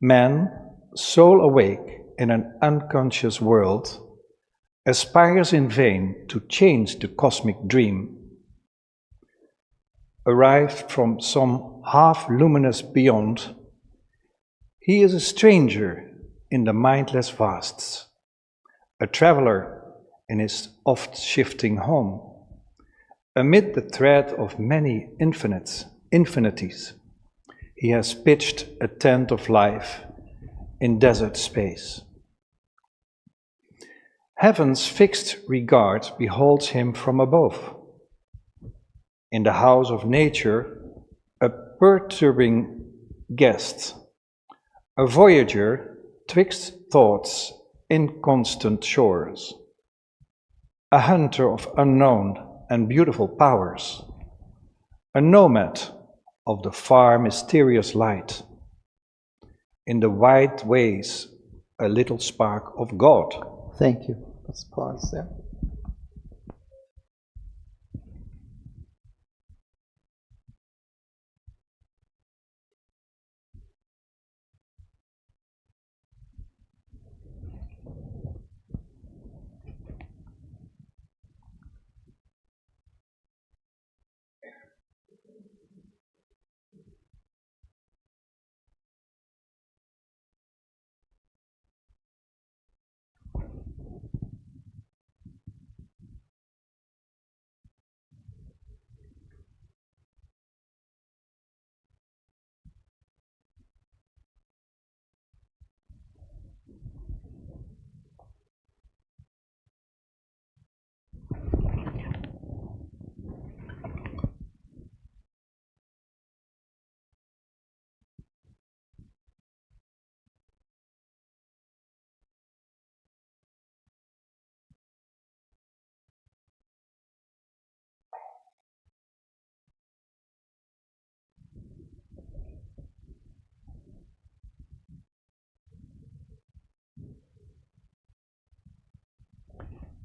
Man, soul awake in an unconscious world, aspires in vain to change the cosmic dream. Arrived from some half-luminous beyond, he is a stranger in the mindless vasts, a traveler in his oft-shifting home, amid the thread of many infinities. He has pitched a tent of life in desert space. Heaven's fixed regard beholds him from above. In the house of nature, a perturbing guest, a voyager twixt thoughts' inconstant shores, a hunter of unknown and beautiful powers, a nomad of the far mysterious light. In the wide ways, a little spark of God.
Thank you. Let's pause there.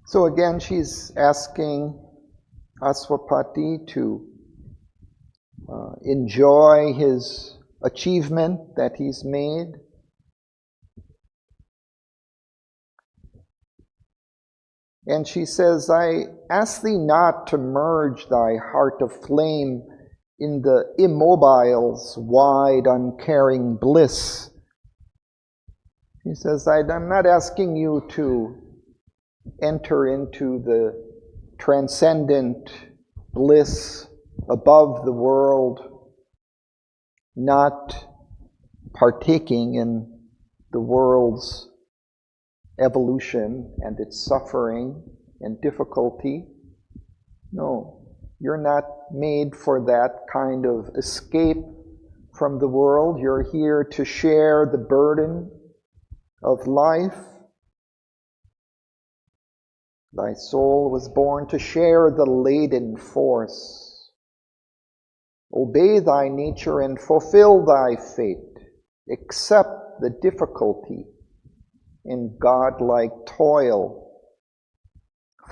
So again, she's asking Aswapati to enjoy his achievement that he's made. And she says, I ask thee not to merge thy heart of flame in the immobile's wide, uncaring bliss. She says, I'm not asking you to enter into the transcendent bliss above the world, not partaking in the world's evolution and its suffering and difficulty. No, you're not made for that kind of escape from the world. You're here to share the burden of life. Thy soul was born to share the laden force. Obey thy nature and fulfill thy fate. Accept the difficulty in godlike toil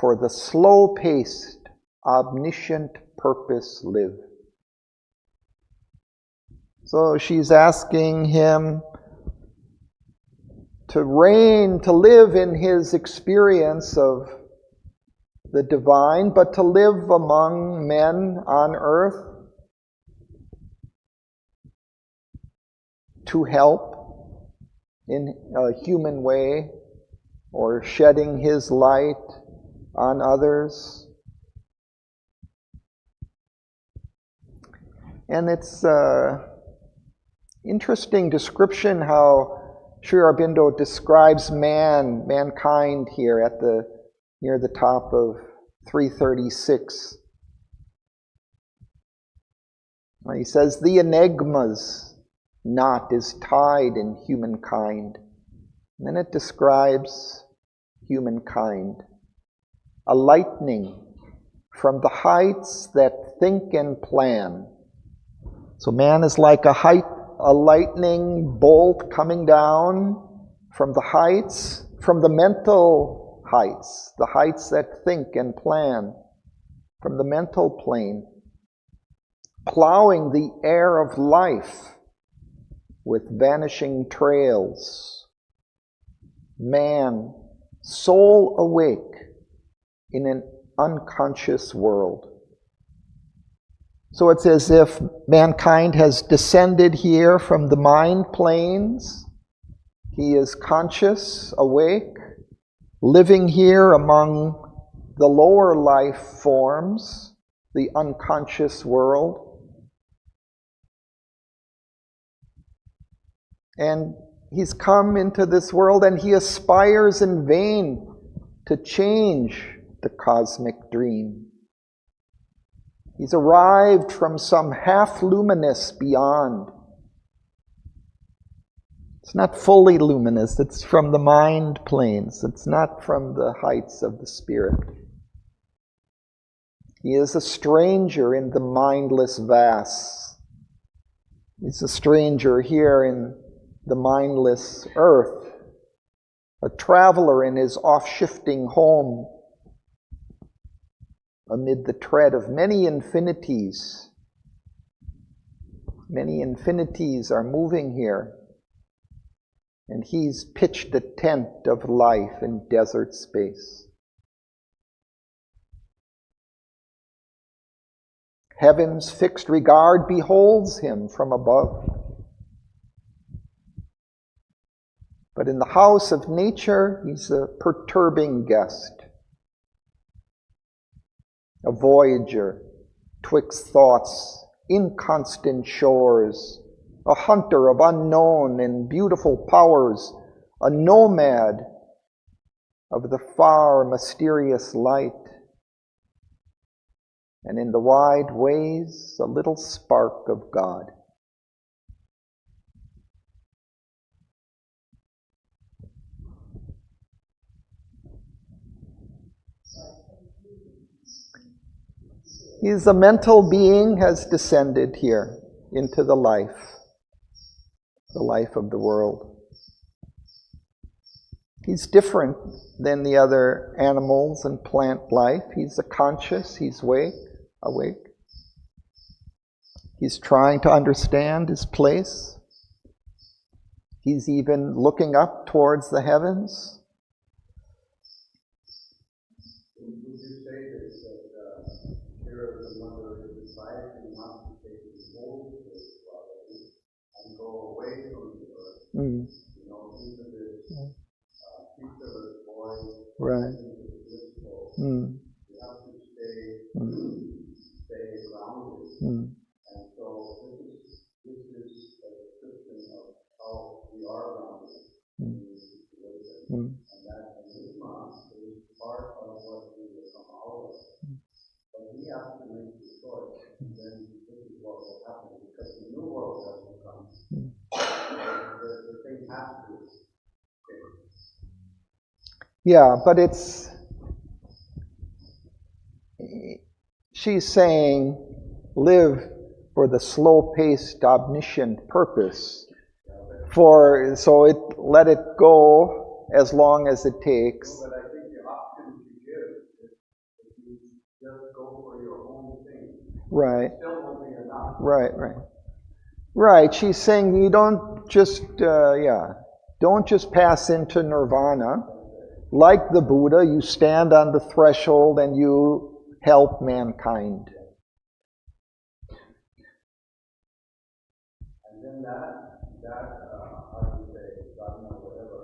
for the slow-paced, omniscient purpose live. So she's asking him to reign, to live in his experience of the divine, but to live among men on earth, to help in a human way, or shedding his light on others. And it's interesting description how Sri Aurobindo describes mankind here at near the top of 336. He says, the enigma's knot is tied in humankind. And then it describes humankind. A lightning from the heights that think and plan. So man is like a lightning bolt coming down from the heights, from the mental heights, the heights that think and plan, from the mental plane, plowing the air of life with vanishing trails. Man, soul awake in an unconscious world. So it's as if mankind has descended here from the mind planes. He is conscious, awake, living here among the lower life forms, the unconscious world. And he's come into this world and he aspires in vain to change the cosmic dream. He's arrived from some half-luminous beyond. It's not fully luminous. It's from the mind planes. It's not from the heights of the spirit. He is a stranger in the mindless vast. He's a stranger here in the mindless earth, a traveler in his off-shifting home, amid the tread of many infinities. Many infinities are moving here, and he's pitched a tent of life in desert space. Heaven's fixed regard beholds him from above. But in the house of nature, he's a perturbing guest, a voyager twixt thoughts, inconstant shores, a hunter of unknown and beautiful powers, a nomad of the far mysterious light, and in the wide ways a little spark of God. He's a mental being, has descended here into the life of the world. He's different than the other animals and plant life. He's a conscious, he's awake. He's trying to understand his place. He's even looking up towards the heavens. Mm. Right. Mm.
Stay grounded. And so this is a description of how we are grounded in this situation. And what will happen because the new world doesn't come. The thing has to change.
Yeah, but she's saying live for the slow-paced, omniscient purpose. Let it go as long as it takes.
But I think the option you give is if you just go for your own thing.
Right.
It still won't be enough.
Right. She's saying you don't just, don't just pass into nirvana. Like the Buddha, you stand on the threshold and you help mankind.
And then that how do you say, sadhana, whatever,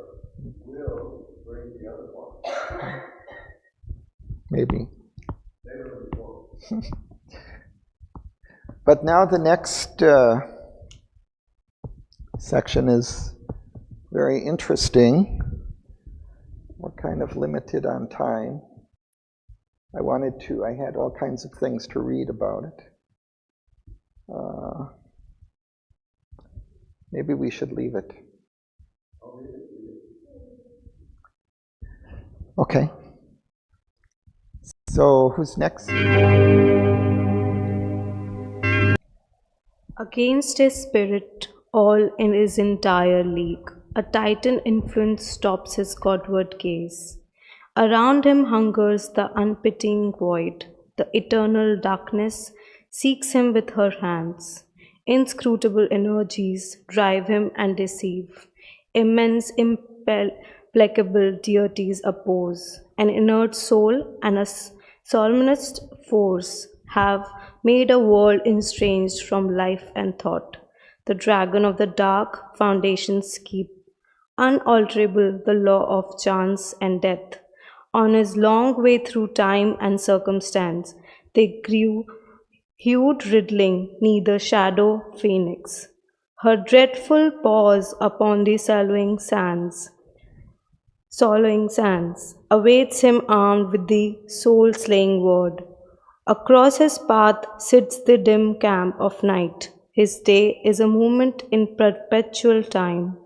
will bring the other part.
Maybe.
Later in the book.
But now the next section is very interesting. We're kind of limited on time. I had all kinds of things to read about it. Maybe we should leave it. Okay. So who's next?
Against his spirit, all in his entire league, a titan influence stops his godward gaze. Around him hungers the unpitying void. The eternal darkness seeks him with her hands. Inscrutable energies drive him and deceive. Immense, implacable deities oppose. An inert soul and a solemnist force have made a world estranged from life and thought. The dragon of the dark foundations keep unalterable the law of chance and death. On his long way through time and circumstance, they grew hued riddling neither shadow phoenix. Her dreadful pause upon the swallowing sands, awaits him armed with the soul-slaying word. Across his path sits the dim camp of night. His day is a moment in perpetual time.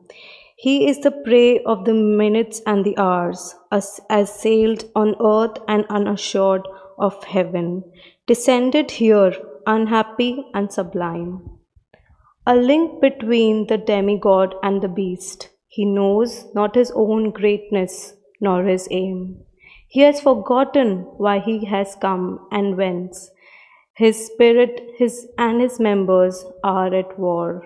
He is the prey of the minutes and the hours, as sailed on earth and unassured of heaven, descended here, unhappy and sublime. A link between the demigod and the beast. He knows not his own greatness nor his aim. He has forgotten why he has come and whence. His spirit and his members are at war.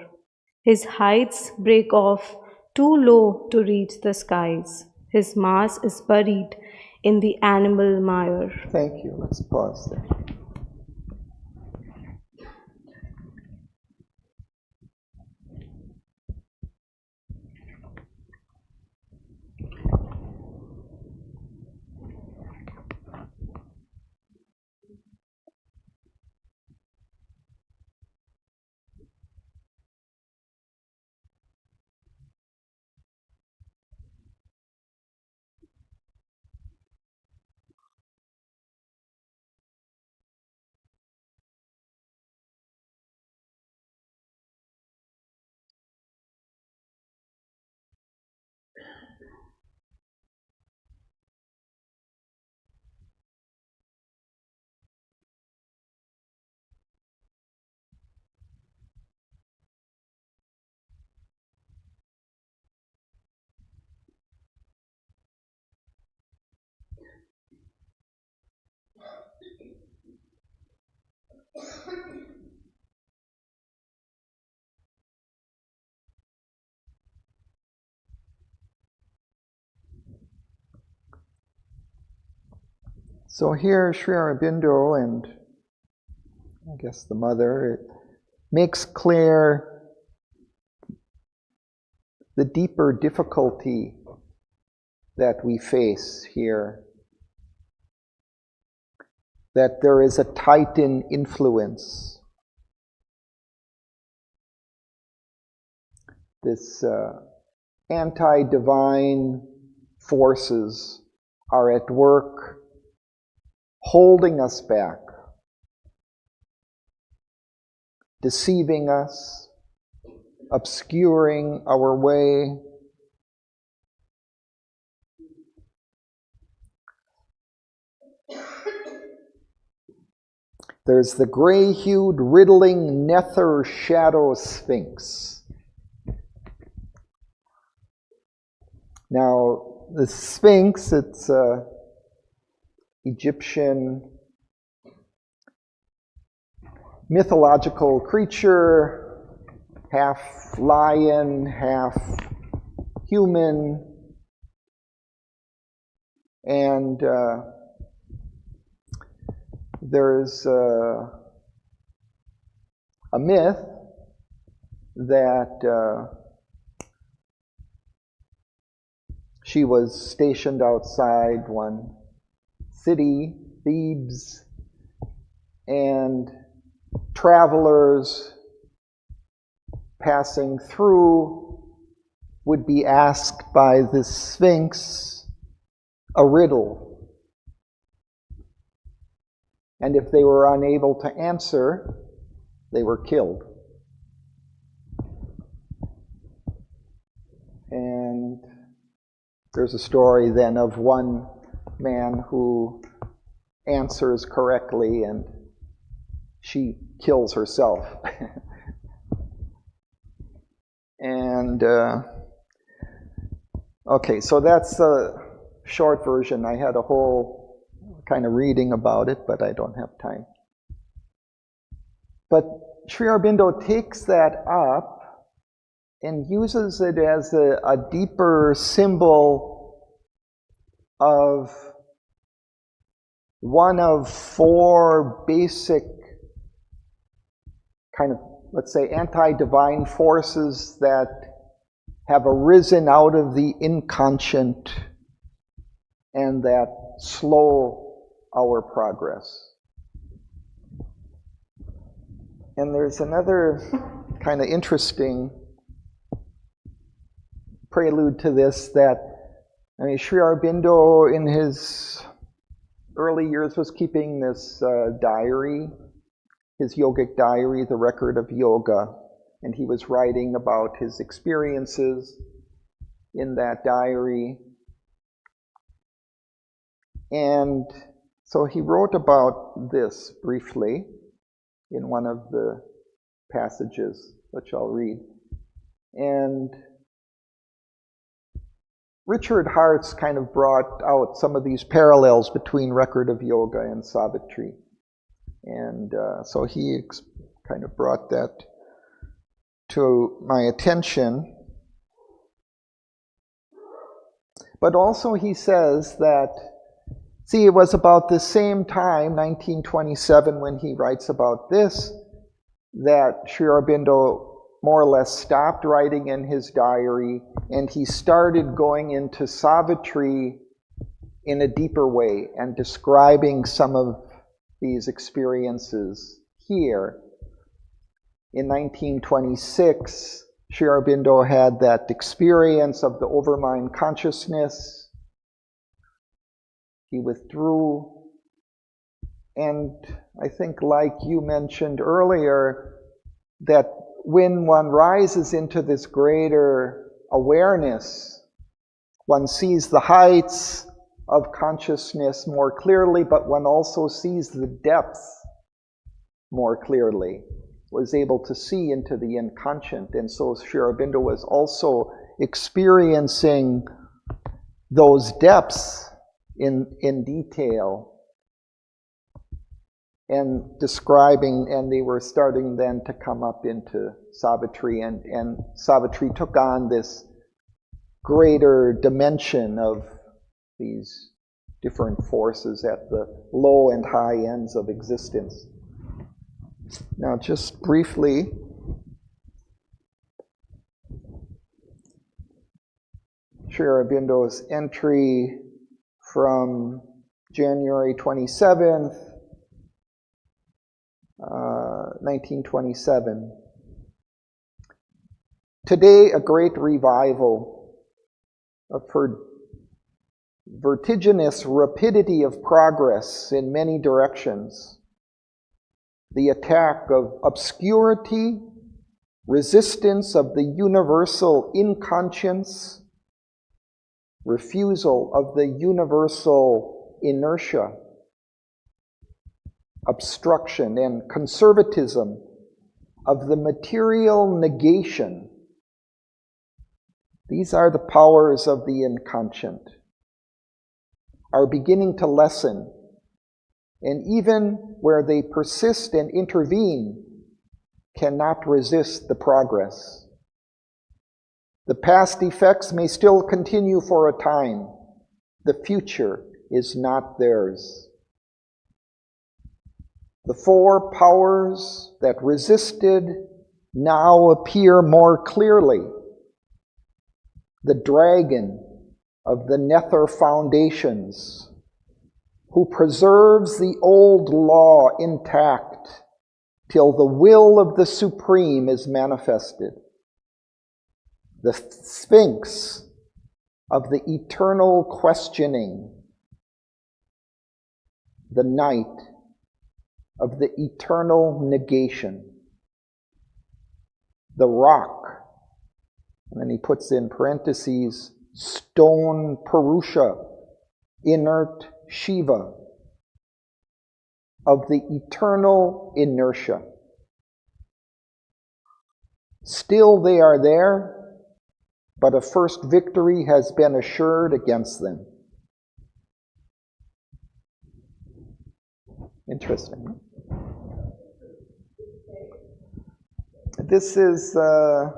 His heights break off too low to reach the skies. His mass is buried in the animal mire.
Thank you. Let's pause there. So here Sri Aurobindo and I guess the mother makes clear the deeper difficulty that we face here. That there is a Titan influence. This anti-divine forces are at work holding us back, deceiving us, obscuring our way. There's the gray-hued, riddling nether shadow sphinx. Now, the sphinx, it's an Egyptian mythological creature, half lion, half human, and there's a myth that she was stationed outside one city, Thebes, and travelers passing through would be asked by the Sphinx a riddle. And if they were unable to answer, they were killed. And there's a story then of one man who answers correctly and she kills herself. And, okay, so that's the short version. I had a whole kind of reading about it, but I don't have time. But Sri Aurobindo takes that up and uses it as a deeper symbol of one of four basic kind of, let's say, anti-divine forces that have arisen out of the inconscient and that slow our progress. And there's another kind of interesting prelude to this that, I mean, Sri Aurobindo in his early years was keeping this diary, his yogic diary, the record of yoga, and he was writing about his experiences in that diary. And so he wrote about this briefly in one of the passages, which I'll read. And Richard Hartz kind of brought out some of these parallels between Record of Yoga and Savitri. And so he kind of brought that to my attention. But also he says that, see, it was about the same time, 1927, when he writes about this, that Sri Aurobindo more or less stopped writing in his diary, and he started going into Savitri in a deeper way and describing some of these experiences here. In 1926, Sri Aurobindo had that experience of the overmind consciousness. He withdrew, and I think, like you mentioned earlier, that when one rises into this greater awareness, one sees the heights of consciousness more clearly, but one also sees the depths more clearly, was able to see into the inconscient. And so Sri Aurobindo was also experiencing those depths in detail and describing, and they were starting then to come up into Savitri, and Savitri took on this greater dimension of these different forces at the low and high ends of existence. Now, just briefly, Sri Aurobindo's entry from January 27th, 1927. Today, a great revival of vertiginous rapidity of progress in many directions. the attack of obscurity, resistance of the universal inconscience, refusal of the universal inertia, obstruction and conservatism of the material negation. These are the powers of the inconscient, are beginning to lessen, and even where they persist and intervene, cannot resist the progress. The past effects may still continue for a time. The future is not theirs. The four powers that resisted now appear more clearly. The dragon of the nether foundations, who preserves the old law intact till the will of the Supreme is manifested. The Sphinx of the eternal questioning, the night of the eternal negation, the rock, and then he puts in parentheses, stone Purusha, inert Shiva, of the eternal inertia. Still they are there, but a first victory has been assured against them. Interesting. This is the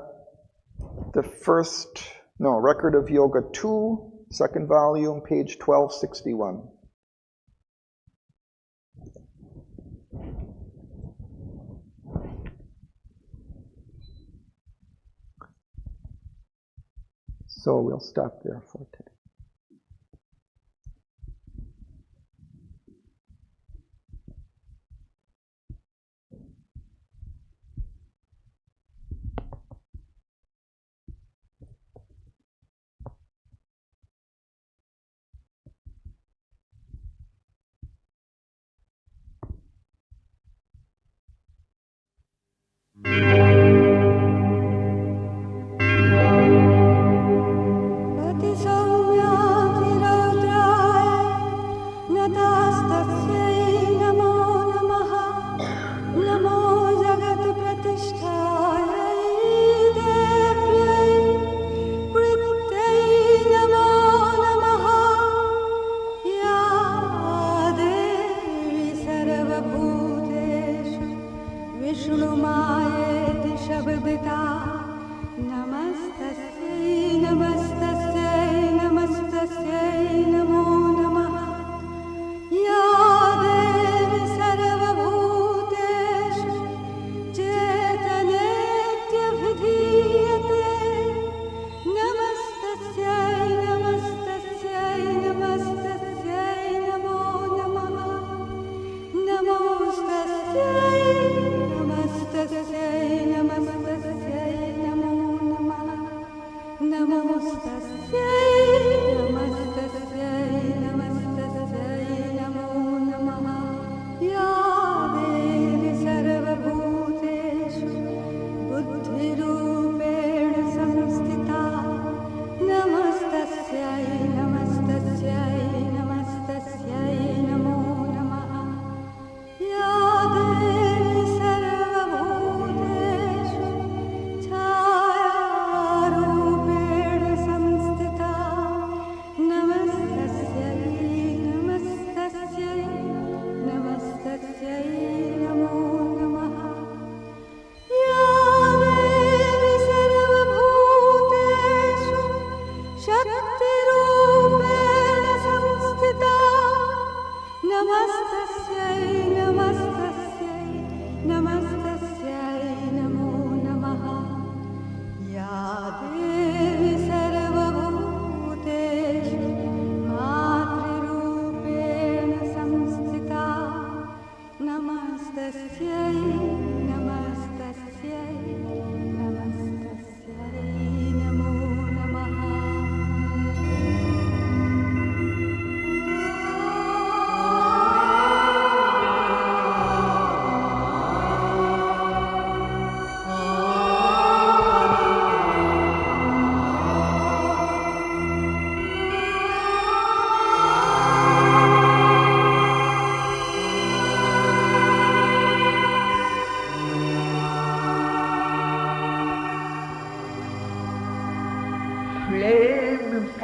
Record of Yoga 2, second volume, page 1261. So we'll stop there for today.
That is how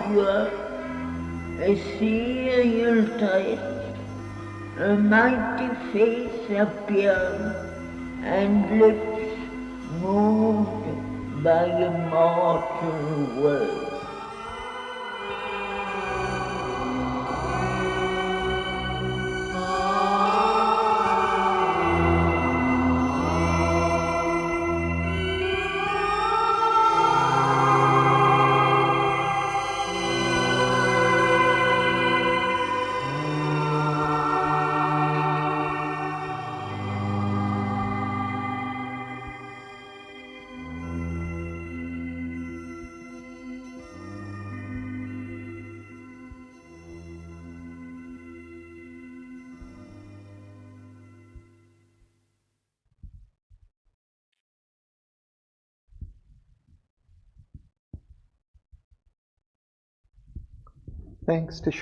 pure, ethereal taste, a mighty face appeared, and lips moved by immortal words.
Thanks to